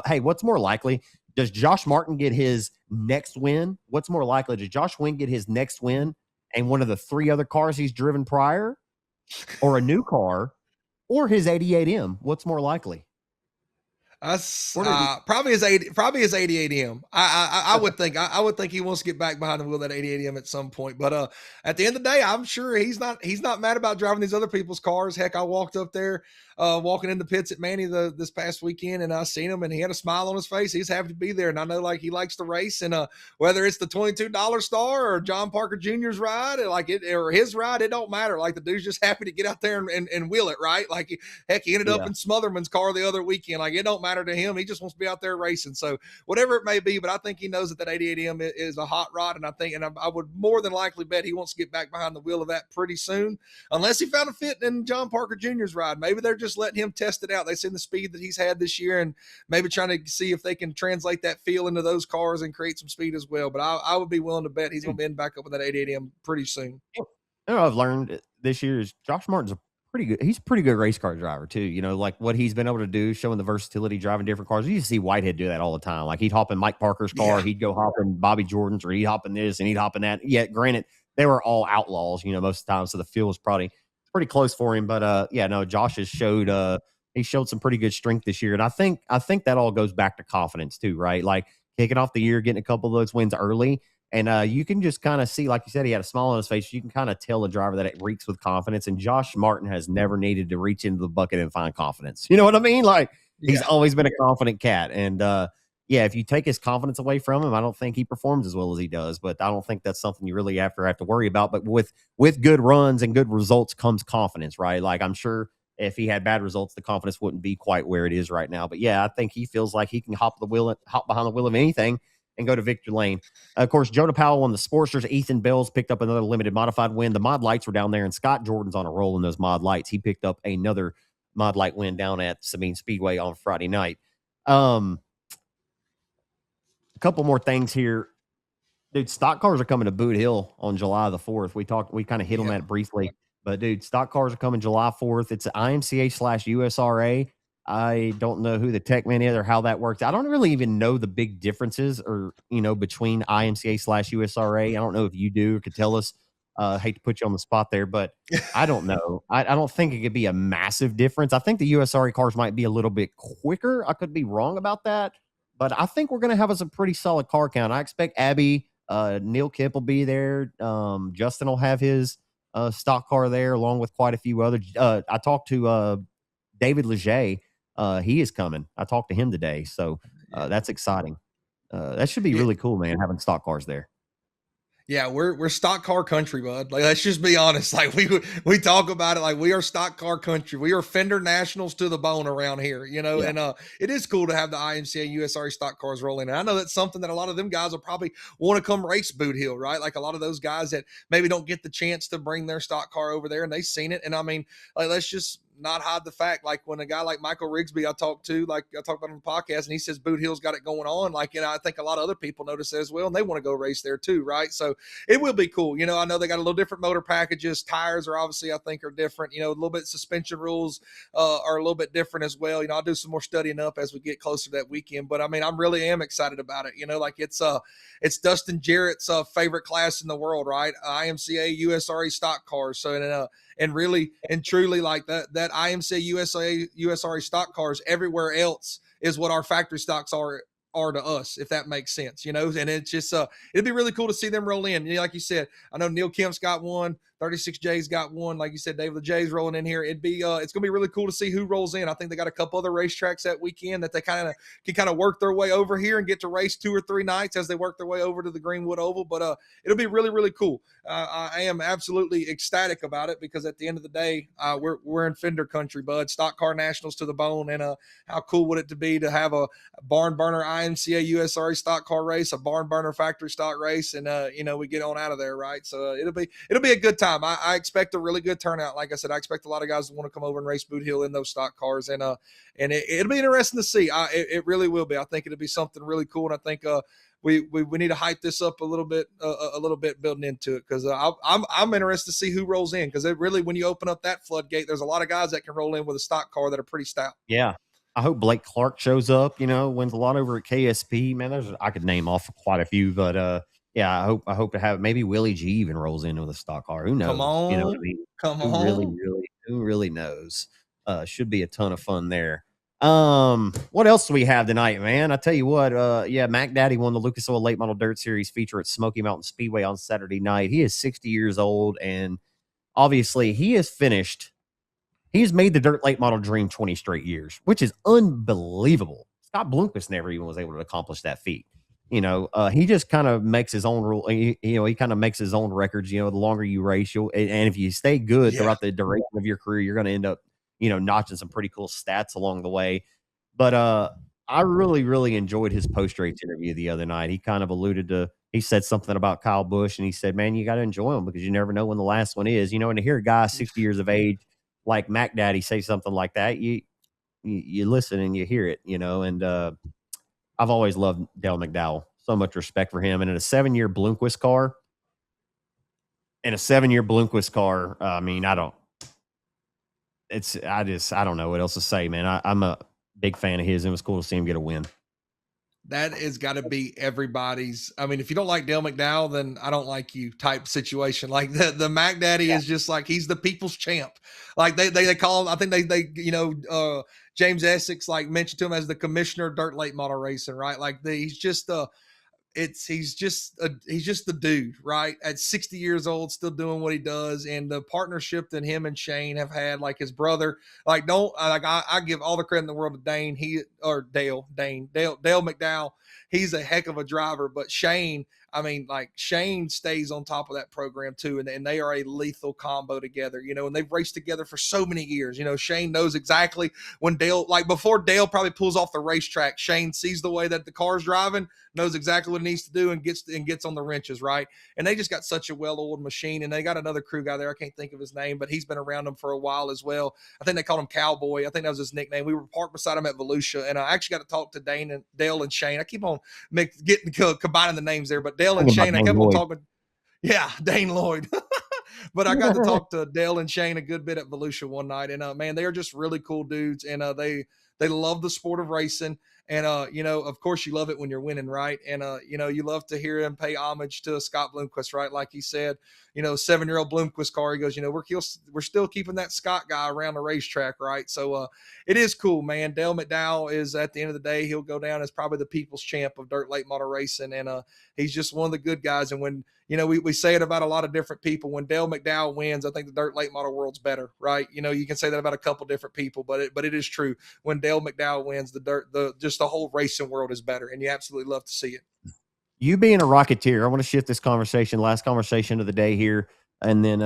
Hey, what's more likely? Does Josh Martin get his next win? What's more likely? Does Josh Wynn get his next win and one of the 3 other cars he's driven prior, or a new car, or his 88M? What's more likely? Probably his 88M. I would think he wants to get back behind the wheel of that 88M at some point. But at the end of the day, I'm sure he's not mad about driving these other people's cars. Heck, I walked up there, walking in the pits at Manny this past weekend, and I seen him, and he had a smile on his face. He's happy to be there, and I know like he likes to race. And whether it's the $22 star or John Parker Jr.'s ride, or his ride, it don't matter. Like, the dude's just happy to get out there and wheel it, right? Like, heck, he ended up in Smotherman's car the other weekend. Like, it don't matter to him. He just wants to be out there racing. So whatever it may be, but I think he knows that 88M is a hot rod, and I would more than likely bet he wants to get back behind the wheel of that pretty soon, unless he found a fit in John Parker Jr.'s ride. Maybe they're just letting him test it out. They've seen the speed that he's had this year, and maybe trying to see if they can translate that feel into those cars and create some speed as well. But I would be willing to bet he's going to be back up with that 88M pretty soon. I've learned this year is Josh Martin's he's a pretty good race car driver too. Like what he's been able to do, showing the versatility, driving different cars. You see Whitehead do that all the time. Like, he'd hop in Mike Parker's car, he'd go hop in Bobby Jordan's, or he'd hop in this and he'd hop in that. Yeah, granted, they were all outlaws, most of the time, so the feel was probably pretty close for him. But yeah, no, Josh has showed he showed some pretty good strength this year, and I think that all goes back to confidence too, right? Like kicking off the year, getting a couple of those wins early, and you can just kind of see, like you said, he had a smile on his face. You can kind of tell a driver that it reeks with confidence. And Josh Martin has never needed to reach into the bucket and find confidence. You know what I mean? Like he's Yeah. always been a confident cat, and yeah, if you take his confidence away from him, I don't think he performs as well as he does. But I don't think that's something you really have to worry about. But with good runs and good results comes confidence, right? Like I'm sure if he had bad results, the confidence wouldn't be quite where it is right now. But yeah, I think he feels like he can hop behind the wheel of anything and go to victory lane. Of course, Jonah Powell won the Sportsters. Ethan Bells picked up another limited modified win. The mod lights were down there, and Scott Jordan's on a roll in those mod lights. He picked up another mod light win down at Sabine Speedway on Friday night. A couple more things here. Dude, stock cars are coming to Boot Hill on July the 4th. We kind of hit on Yeah. that briefly. But dude, stock cars are coming July 4th. It's IMCA/USRA. I don't know who the tech man is or how that works. I don't really even know the big differences or between IMCA/USRA. I don't know if you do or could tell us. Hate to put you on the spot there, but I don't know. I don't think it could be a massive difference. I think the USRA cars might be a little bit quicker. I could be wrong about that. But I think we're going to have us a pretty solid car count. I expect Abby, Neil Kipp will be there. Justin will have his stock car there, along with quite a few others. I talked to David Leger. He is coming. I talked to him today, so that's exciting. That should be really cool, man, having stock cars there. Yeah, we're stock car country, bud. Like let's just be honest. Like we talk about it like we are stock car country. We are Fender Nationals to the bone around here, Yeah. And it is cool to have the IMCA USRA stock cars rolling. And I know that's something that a lot of them guys will probably want to come race Boot Hill, right? Like a lot of those guys that maybe don't get the chance to bring their stock car over there and they've seen it. And I mean, like let's just not hide the fact, like when a guy like Michael Rigsby I talked about on the podcast, and he says Boot Hill's got it going on. Like, I think a lot of other people notice that as well, and they want to go race there too, right? So it will be cool. I know they got a little different motor packages. Tires are obviously, I think, are different. A little bit suspension rules are a little bit different as well. I'll do some more studying up as we get closer to that weekend. But I mean, I'm really am excited about it. Like it's Dustin Jarrett's favorite class in the world, right? IMCA USRA stock cars. So and really and truly, like that IMCA USRA stock cars everywhere else is what our factory stocks are to us, if that makes sense, and it's just it'd be really cool to see them roll in. Like you said, I know Neil Kemp's got one, 36J's got one, like you said, David J's rolling in here. It'd be it's gonna be really cool to see who rolls in. I think they got a couple other racetracks that weekend that they can work their way over here and get to race 2 or 3 nights as they work their way over to the Greenwood Oval. But it'll be really, really cool. I am absolutely ecstatic about it because at the end of the day, we're in Fender country, bud. Stock car nationals to the bone. And how cool would it be to have a barn burner IMCA USRA stock car race, a barn burner factory stock race, and we get on out of there, right? So it'll be a good time. I expect a really good turnout. Like I said, I expect a lot of guys to want to come over and race Boot Hill in those stock cars, and it'll be interesting to see. It really will be. I think it'll be something really cool, and I think we need to hype this up a little bit building into it, because I'm interested to see who rolls in, because it really, when you open up that floodgate, there's a lot of guys that can roll in with a stock car that are pretty stout. Yeah. I hope Blake Clark shows up, wins a lot over at KSP. Man, I could name off quite a few, but yeah, I hope to have maybe Willie G even rolls in with a stock car. Who knows? Come on. You know what I mean? Who really knows? Should be a ton of fun there. What else do we have tonight, man? I tell you what, yeah, Mac Daddy won the Lucas Oil Late Model Dirt Series feature at Smoky Mountain Speedway on Saturday night. He is 60 years old, and obviously he has finished. He's made the dirt late model dream 20 straight years, which is unbelievable. Scott Bloomquist never even was able to accomplish that feat. He just kind of makes his own rule. He kind of makes his own records. The longer you race, and if you stay good throughout the duration of your career, you're going to end up, notching some pretty cool stats along the way. But I really, really enjoyed his post-race interview the other night. He kind of he said something about Kyle Busch, and he said, man, you got to enjoy him because you never know when the last one is. And to hear a guy 60 years of age like Mac Daddy say something like that, you listen and you hear it, and I've always loved Dale McDowell. So much respect for him. And in a 7-year Bloomquist car, I mean, I don't know what else to say, man. I'm a big fan of his, and it was cool to see him get a win. That has got to be everybody's. I mean, if you don't like Dale McDowell, then I don't like you type situation. Like the Mac Daddy is just like, he's the people's champ. Like they call him, I think James Essex like mentioned to him as the commissioner of dirt late model racing, right? Like he's just he's just the dude, right? At 60 years old, still doing what he does, and the partnership that him and Shane have had, like his brother, like I give all the credit in the world to Dane, Dale McDowell. He's a heck of a driver, but Shane, I mean, like Shane stays on top of that program too, and they are a lethal combo together, and they've raced together for so many years. Shane knows exactly when Dale, like before Dale probably pulls off the racetrack, Shane sees the way that the car's driving, knows exactly what it needs to do, and gets on the wrenches, right? And they just got such a well-oiled machine, and they got another crew guy there. I can't think of his name, but he's been around them for a while as well. I think they called him Cowboy. I think that was his nickname. We were parked beside him at Volusia, and I actually got to talk to Dale and Shane. I keep on combining the names there, but Dale and Shane, I kept on talking. Yeah, Dane Lloyd. But I got to talk to Dale and Shane a good bit at Volusia one night, and man, they are just really cool dudes, and they love the sport of racing. And, of course you love it when you're winning, right? And, you love to hear him pay homage to Scott Bloomquist, right? Like he said, 7-year-old Bloomquist car, he goes, we're still keeping that Scott guy around the racetrack, right? So it is cool, man. Dale McDowell is, at the end of the day, he'll go down as probably the people's champ of dirt late model racing. And he's just one of the good guys. And when, we say it about a lot of different people, when Dale McDowell wins, I think the dirt late model world's better, right? You can say that about a couple different people, but it is true. When Dale McDowell wins, the whole racing world is better, and you absolutely love to see it. You being a Rocketeer, I want to shift this last conversation of the day here, and then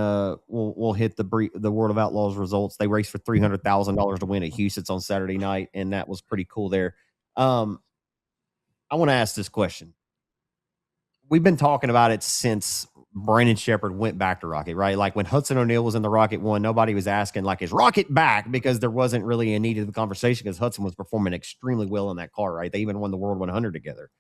we'll hit the World of Outlaws results. They raced for $300,000 to win at Houston's on Saturday night, and that was pretty cool there. I want to ask this question. We've been talking about it since Brandon Sheppard went back to Rocket, right? Like when Hudson O'Neal was in the Rocket 1, nobody was asking, like, is Rocket back? Because there wasn't really a need of the conversation because Hudson was performing extremely well in that car, right? They even won the World 100 together.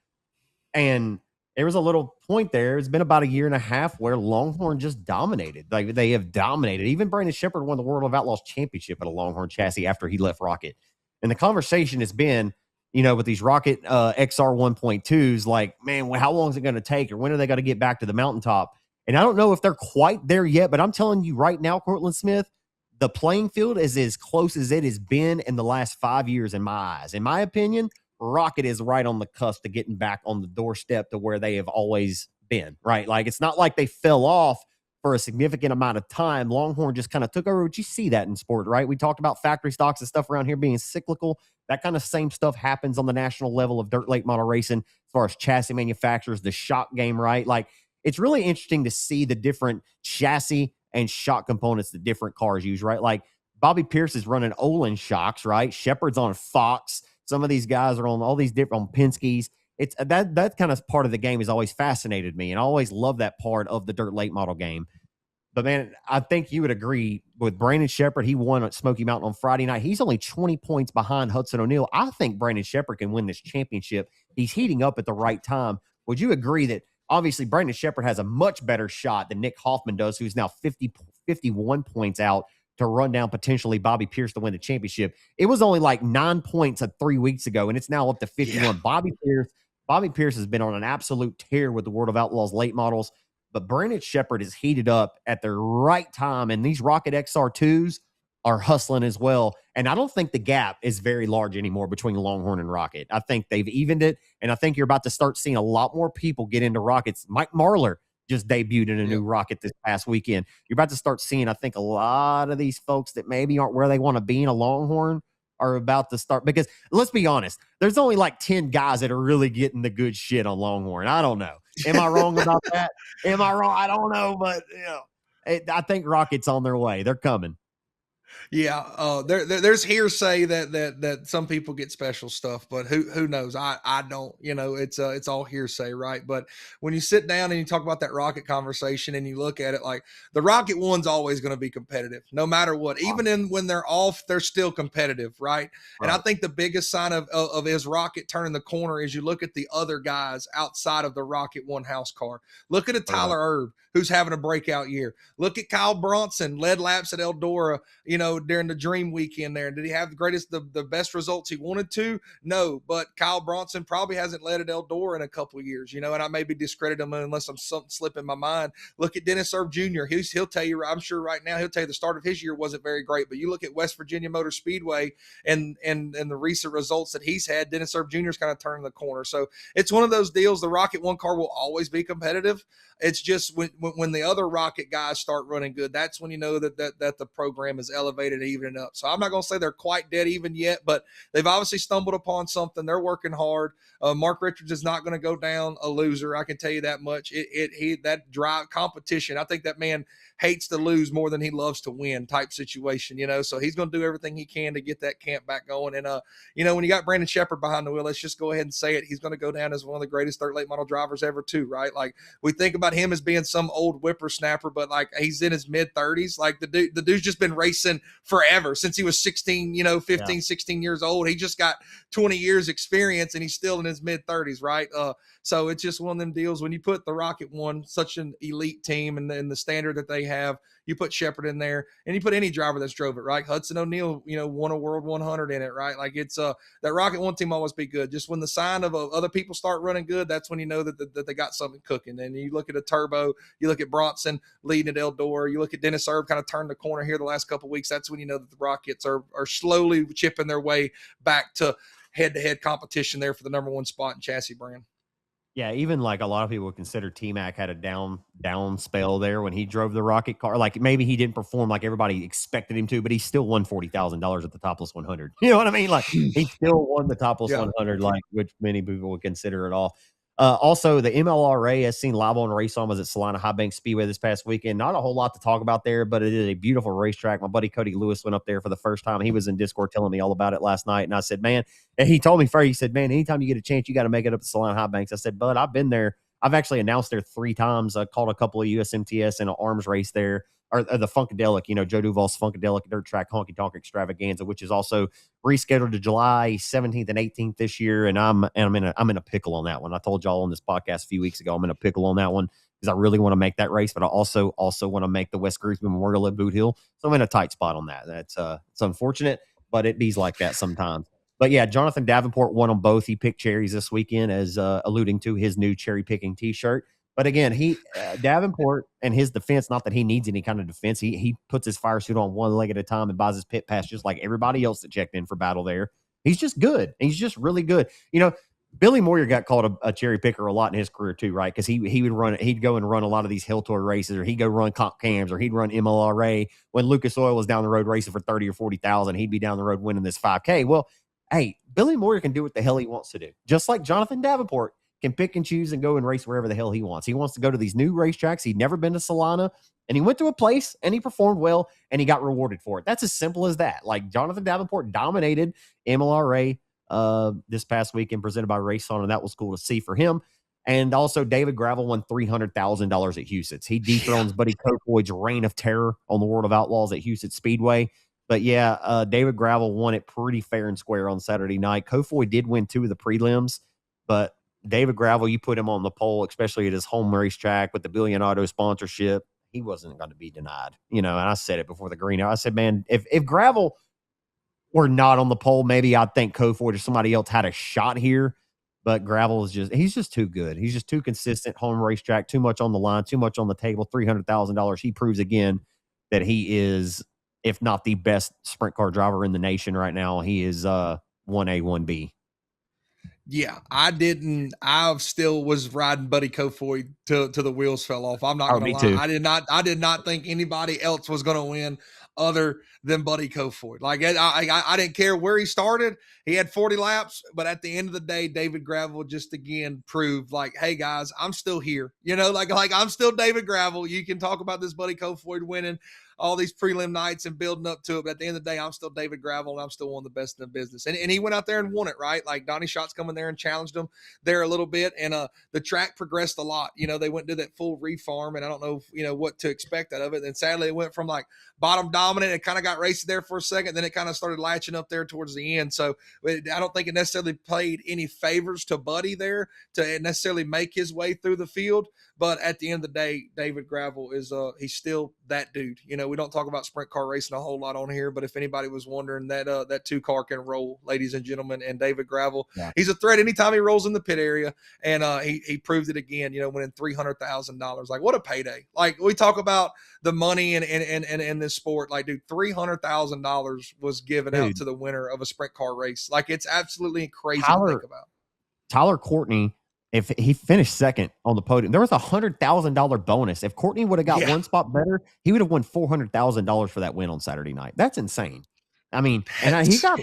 And there was a little point there. It's been about a year and a half where Longhorn just dominated. Like they have dominated. Even Brandon Sheppard won the World of Outlaws championship at a Longhorn chassis after he left Rocket. And the conversation has been, with these Rocket XR 1.2s, like, man, how long is it going to take? Or when are they going to get back to the mountaintop? And I don't know if they're quite there yet, but I'm telling you right now, Cortland Smith, the playing field is as close as it has been in the last 5 years in my eyes. In my opinion, Rocket is right on the cusp of getting back on the doorstep to where they have always been, right? Like, it's not like they fell off for a significant amount of time. Longhorn just kind of took over, but you see that in sport, right? We talked about factory stocks and stuff around here being cyclical. That kind of same stuff happens on the national level of dirt late model racing as far as chassis manufacturers, the shock game, right? Like, it's really interesting to see the different chassis and shock components that different cars use, right? Like Bobby Pierce is running Olin shocks, right? Shepherd's on Fox. Some of these guys are on all these different on Penske's. It's that kind of part of the game has always fascinated me, and I always love that part of the dirt late model game. But man, I think you would agree with Brandon Sheppard. He won at Smoky Mountain on Friday night. He's only 20 points behind Hudson O'Neal. I think Brandon Sheppard can win this championship. He's heating up at the right time. Would you agree that obviously Brandon Sheppard has a much better shot than Nick Hoffman does, who's now 51 points out to run down potentially Bobby Pierce to win the championship? It was only like 9 points 3 weeks ago, and it's now up to 51. Yeah. Bobby Pierce has been on an absolute tear with the World of Outlaws late models, but Brandon Sheppard is heated up at the right time, and these Rocket XR2s are hustling as well. And I don't think the gap is very large anymore between Longhorn and Rocket. I think they've evened it, and I think you're about to start seeing a lot more people get into Rockets. Mike Marlar just debuted in a new Rocket this past weekend. You're about to start seeing, I think, a lot of these folks that maybe aren't where they want to be in a Longhorn are about to start, because let's be honest, there's only like 10 guys that are really getting the good shit on Longhorn. I don't know. Am I wrong about that? Am I wrong? I don't know, but I think Rocket's on their way. They're coming. Yeah, there's hearsay that some people get special stuff, but who knows? I don't. It's all hearsay, right? But when you sit down and you talk about that Rocket conversation and you look at it, like the Rocket one's always going to be competitive, no matter what. Even when they're off, they're still competitive, right? And I think the biggest sign of his Rocket turning the corner is you look at the other guys outside of the Rocket one house car. Look at a Tyler Erb, who's having a breakout year. Look at Kyle Bronson, led laps at Eldora, during the dream weekend there? Did he have the best results he wanted to? No, but Kyle Bronson probably hasn't led at Eldora in a couple of years, and I maybe discredit him unless I'm something slipping my mind. Look at Dennis Erb Jr. He'll tell you, I'm sure right now, he'll tell you the start of his year wasn't very great, but you look at West Virginia Motor Speedway and the recent results that he's had, Dennis Erb Jr. is kind of turning the corner. So it's one of those deals. The Rocket One car will always be competitive. It's just when the other Rocket guys start running good, that's when you know that the program is elevated, evening up. So I'm not going to say they're quite dead even yet, but they've obviously stumbled upon something. They're working hard. Mark Richards is not going to go down a loser. I can tell you that much. That drive competition, I think that man hates to lose more than he loves to win type situation, so he's going to do everything he can to get that camp back going. And, when you got Brandon Shepherd behind the wheel, let's just go ahead and say it. He's going to go down as one of the greatest dirt late model drivers ever too, right? Like we think about him as being some old whippersnapper, but like he's in his mid 30s. Like the dude's just been racing forever since he was 16, 15, 16 years old. He just got 20 years experience and he's still in his mid 30s. Right. So it's just one of them deals when you put the Rocket One, such an elite team and the standard that they have, you put Shepherd in there and you put any driver that's drove it, right? Hudson O'Neal, won a World 100 in it, right? Like it's that Rocket One team always be good. Just when the sign of other people start running good, that's when you know that they got something cooking. And you look at a Turbo, you look at Bronson leading at Eldora, you look at Dennis Erb kind of turned the corner here the last couple of weeks. That's when you know that the Rockets are slowly chipping their way back to head-to-head competition there for the number one spot in chassis brand. Yeah, even like a lot of people would consider T-Mac had a down spell there when he drove the Rocket car. Like maybe he didn't perform like everybody expected him to, but he still won $40,000 at the Topless 100. You know what I mean? Like he still won the Topless 100, like which many people would consider it all. Also, the MLRA, as seen live on RaceON, was at Salina High Bank Speedway this past weekend. Not a whole lot to talk about there, but it is a beautiful racetrack. My buddy Cody Lewis went up there for the first time. He was in Discord telling me all about it last night, and I said, man, and he told me first, he said, man, anytime you get a chance, you got to make it up to Salina High Banks. I said, bud, I've been there. I've actually announced there 3 times. I called a couple of USMTS and an arms race there. Or the Funkadelic, Joe Duval's Funkadelic Dirt Track Honky Tonk Extravaganza, which is also rescheduled to July 17th and 18th this year. And I'm in a pickle on that one. I told y'all on this podcast a few weeks ago, I'm in a pickle on that one because I really want to make that race, but I also want to make the West Groovesman Memorial at Boot Hill. So I'm in a tight spot on that. That's it's unfortunate, but it bees like that sometimes. But yeah, Jonathan Davenport won on both. He picked cherries this weekend, as alluding to his new cherry picking T-shirt. But again, he Davenport and his defense, not that he needs any kind of defense. He puts his fire suit on one leg at a time and buys his pit pass just like everybody else that checked in for battle there. He's just good. He's just really good. Billy Moyer got called a cherry picker a lot in his career too, right? Because he'd go and run a lot of these Hill Tour races, or he'd go run comp cams, or he'd run MLRA. When Lucas Oil was down the road racing for 30 or 40,000, he'd be down the road winning this 5K. Well, hey, Billy Moyer can do what the hell he wants to do, just like Jonathan Davenport can pick and choose and go and race wherever the hell he wants. He wants to go to these new racetracks. He'd never been to Salina, and he went to a place and he performed well and he got rewarded for it. That's as simple as that. Like Jonathan Davenport dominated MLRA this past weekend presented by RaceON, and that was cool to see for him. And also David Gravel won $300,000 at Huset's. He dethrones Buddy Kofoid's reign of terror on the World of Outlaws at Huset's Speedway. But yeah, David Gravel won it pretty fair and square on Saturday night. Kofoid did win 2 of the prelims, but David Gravel, you put him on the pole, especially at his home racetrack with the Billion Auto sponsorship, he wasn't going to be denied. And I said it before the green. I said, man, if Gravel were not on the pole, maybe I'd think Kofoid or somebody else had a shot here. But Gravel he's just too good. He's just too consistent. Home racetrack, too much on the line, too much on the table. $300,000. He proves again that he is, if not the best sprint car driver in the nation right now, he is 1A, 1B. Yeah, I still was riding Buddy Kofoid till the wheels fell off. I'm not going to lie. Too. I did not think anybody else was going to win other than Buddy Kofoid. Like I didn't care where he started. He had 40 laps, but at the end of the day, David Gravel just again proved like, hey guys, I'm still here. Like I'm still David Gravel. You can talk about this Buddy Kofoid winning all these prelim nights and building up to it. But at the end of the day, I'm still David Gravel, and I'm still one of the best in the business. And he went out there and won it, right? Like Donnie Schatz coming there and challenged him there a little bit. And the track progressed a lot. They went to that full refarm, and I don't know, what to expect out of it. And sadly, it went from like bottom dominant. It kind of got racy there for a second. Then it kind of started latching up there towards the end. So I don't think it necessarily played any favors to Buddy there to necessarily make his way through the field. But at the end of the day, David Gravel is he's still that dude. You know, we don't talk about sprint car racing a whole lot on here, but if anybody was wondering, that 2-car can roll, ladies and gentlemen. And David Gravel, he's a threat anytime he rolls in the pit area, and he proved it again. You know, winning $300,000, like what a payday! Like we talk about the money in this sport, like dude, $300,000 was given out to the winner of a sprint car race. Like it's absolutely crazy to think about. Tyler Courtney, if he finished second on the podium, there was $100,000 bonus. If Courtney would have got one spot better, he would have won $400,000 for that win on Saturday night. That's insane. I mean, and he got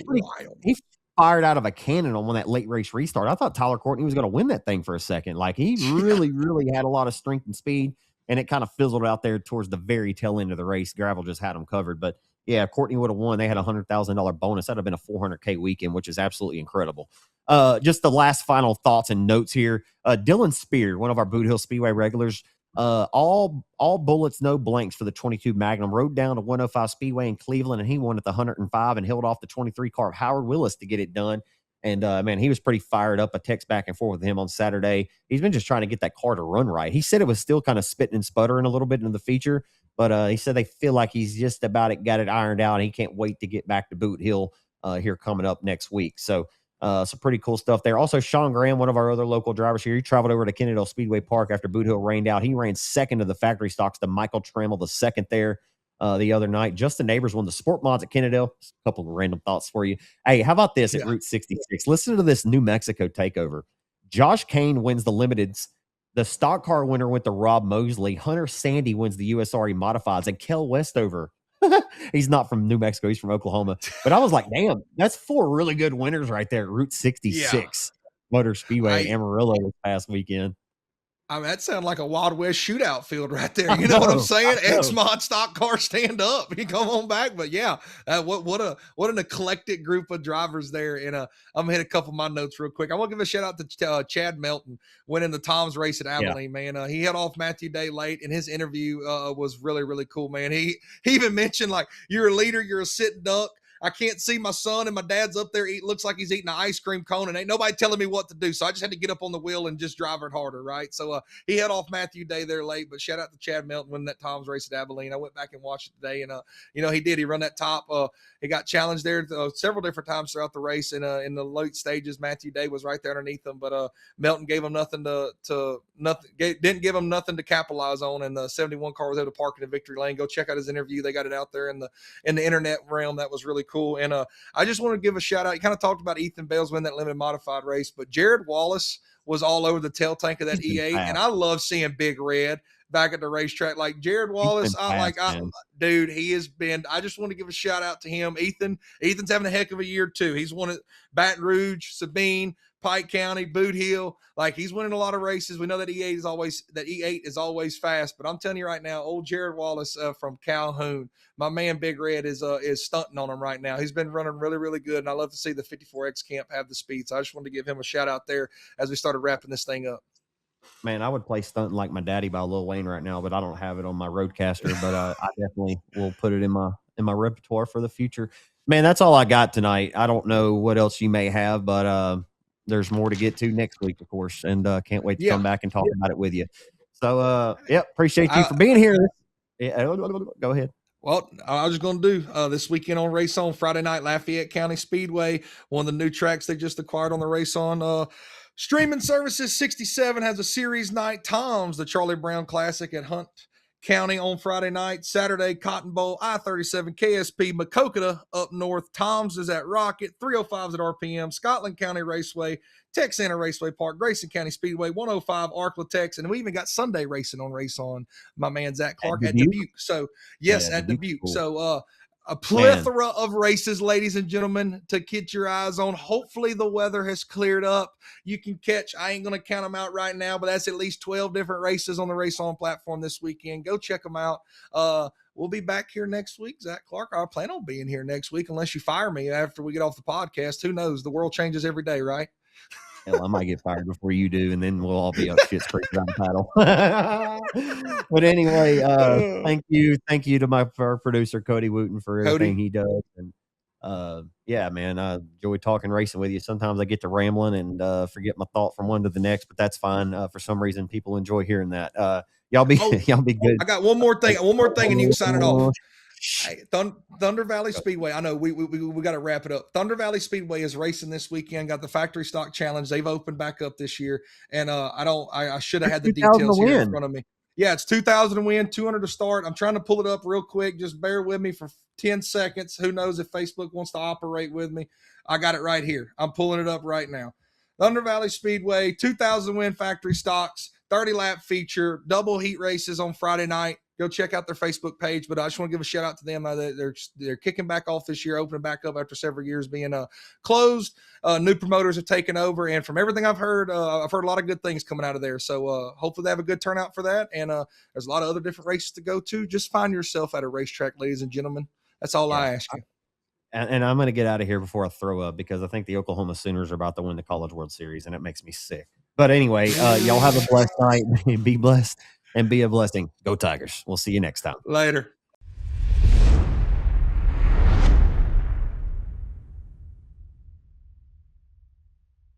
he fired out of a cannon on that late race restart. I thought Tyler Courtney was going to win that thing for a second. Like he really had a lot of strength and speed, and it kind of fizzled out there towards the very tail end of the race. Gravel just had him covered, but yeah, Courtney would have won. They had a $100,000 bonus. That'd have been a $400K weekend, which is absolutely incredible. Just the last final thoughts and notes here. Dylan Spear, one of our Boot Hill Speedway regulars, all bullets, no blanks for the 22 Magnum, rode down to 105 Speedway in Cleveland, and he won at the 105 and held off the 23 car of Howard Willis to get it done. And man, he was pretty fired up. I text back and forth with him on Saturday. He's been just trying to get that car to run right. He said it was still kind of spitting and sputtering a little bit into the feature, but he said they feel like he's just about got it ironed out, and he can't wait to get back to Boot Hill here coming up next week. So some pretty cool stuff there. Also, Sean Graham, one of our other local drivers here, he traveled over to Kennedale Speedway Park after Boot Hill rained out. He ran second to the factory stocks to Michael Trammell, the second there the other night. Justin Neighbors won the Sport Mods at Kennedale. Just a couple of random thoughts for you. Hey, how about this at Route 66? Listen to this New Mexico takeover. Josh Kane wins the Limiteds. The stock car winner went to Rob Mosley. Hunter Sandy wins the USRE Modifieds. And Kel Westover, he's not from New Mexico. He's from Oklahoma. But I was like, damn, that's 4 really good winners right there at Route 66 Motor Speedway Amarillo this past weekend. I mean, that sounded like a Wild West shootout field right there. You know what I'm saying? X-Mod stock car, stand up. You come on back. But yeah, what an eclectic group of drivers there. And I'm gonna hit a couple of my notes real quick. I want to give a shout out to Chad Melton winning the Tom's race at Abilene. Man, he held off Matthew Day late, and his interview was really, really cool. Man, he even mentioned like, you're a leader, you're a sitting duck. I can't see my son, and my dad's up there. Looks like he's eating an ice cream cone, and ain't nobody telling me what to do. So I just had to get up on the wheel and just drive it harder, right? So he had off Matthew Day there late, but shout out to Chad Melton winning that Tom's race at Abilene. I went back and watched it today, and he did. He run that top. He got challenged there several different times throughout the race, and in the late stages, Matthew Day was right there underneath him, but Melton gave him nothing didn't give him nothing to capitalize on, and the 71 car was able to park in the victory lane. Go check out his interview. They got it out there in the internet realm. That was really cool. And I just want to give a shout out. You kind of talked about Ethan Bales winning that limited modified race, but Jared Wallace was all over the tail tank of that E8, and I love seeing Big Red back at the racetrack. Like Jared Wallace, dude, he has been. I just want to give a shout out to him. Ethan's having a heck of a year too. He's won at Baton Rouge, Sabine, Pike County, Boot Hill. Like he's winning a lot of races. We know that E8 is always fast, but I'm telling you right now, old Jared Wallace from Calhoun, my man Big Red is stunting on him right now. He's been running really, really good, and I love to see the 54X camp have the speed. So I just wanted to give him a shout out there as we started wrapping this thing up. Man, I would play Stunting Like My Daddy by Lil Wayne right now, but I don't have it on my Roadcaster. But I definitely will put it in my repertoire for the future. Man, that's all I got tonight. I don't know what else you may have, but there's more to get to next week, of course, and can't wait to come back and talk about it with you. So, appreciate you for being here. Go ahead. Well, I was just going to do this weekend on RaceON, Friday night, Lafayette County Speedway, one of the new tracks they just acquired on the RaceON streaming services. 67 has a series night. Tom's, the Charlie Brown Classic at Hunt County on Friday night. Saturday, Cotton Bowl, I-37, KSP, Maquoketa up north. Tom's is at Rocket, 305s at RPM, Scotland County Raceway, Texana Raceway Park, Grayson County Speedway, 105 Arklatex, and we even got Sunday racing on RaceON. My man Zach Clark at Dubuque. So yes, at Dubuque. Cool. So a plethora of races, ladies and gentlemen, to get your eyes on. Hopefully the weather has cleared up. You can catch, I ain't going to count them out right now, but that's at least 12 different races on the RaceON platform this weekend. Go check them out. We'll be back here next week. Zach Clark, I plan on being here next week unless you fire me after we get off the podcast. Who knows? The world changes every day, right? Hell, I might get fired before you do, and then we'll all be up shit's creek around the paddle. But anyway, thank you to our producer Cody Wooten for everything he does, and Yeah, man, I enjoy talking racing with you. Sometimes I get to rambling and forget my thought from one to the next, but that's fine. For some reason, people enjoy hearing that. Y'all be Oh, y'all be good. I got one more thing. One more thing, and you can sign it off. Shh. Hey, Thunder Valley Speedway. I know we got to wrap it up. Thunder Valley Speedway is racing this weekend. Got the factory stock challenge. They've opened back up this year, and I should have had the 2,000 details to here in win. front of me. Yeah, it's 2,000 to win, 200 to start. I'm trying to pull it up real quick. Just bear with me for 10 seconds. Who knows if Facebook wants to operate with me? I got it right here. I'm pulling it up right now. Thunder Valley Speedway, 2,000 win factory stocks, 30 lap feature, double heat races on Friday night. Go check out their Facebook page. But I just want to give a shout out to them. They're kicking back off this year, opening back up after several years being closed. New promoters have taken over, and from everything I've heard a lot of good things coming out of there. So hopefully they have a good turnout for that. And there's a lot of other different races to go to. Just find yourself at a racetrack, ladies and gentlemen. That's all I ask you. And I'm going to get out of here before I throw up because I think the Oklahoma Sooners are about to win the College World Series, and it makes me sick. But anyway, y'all have a blessed night. Be blessed and be a blessing. Go Tigers. We'll see you next time. Later.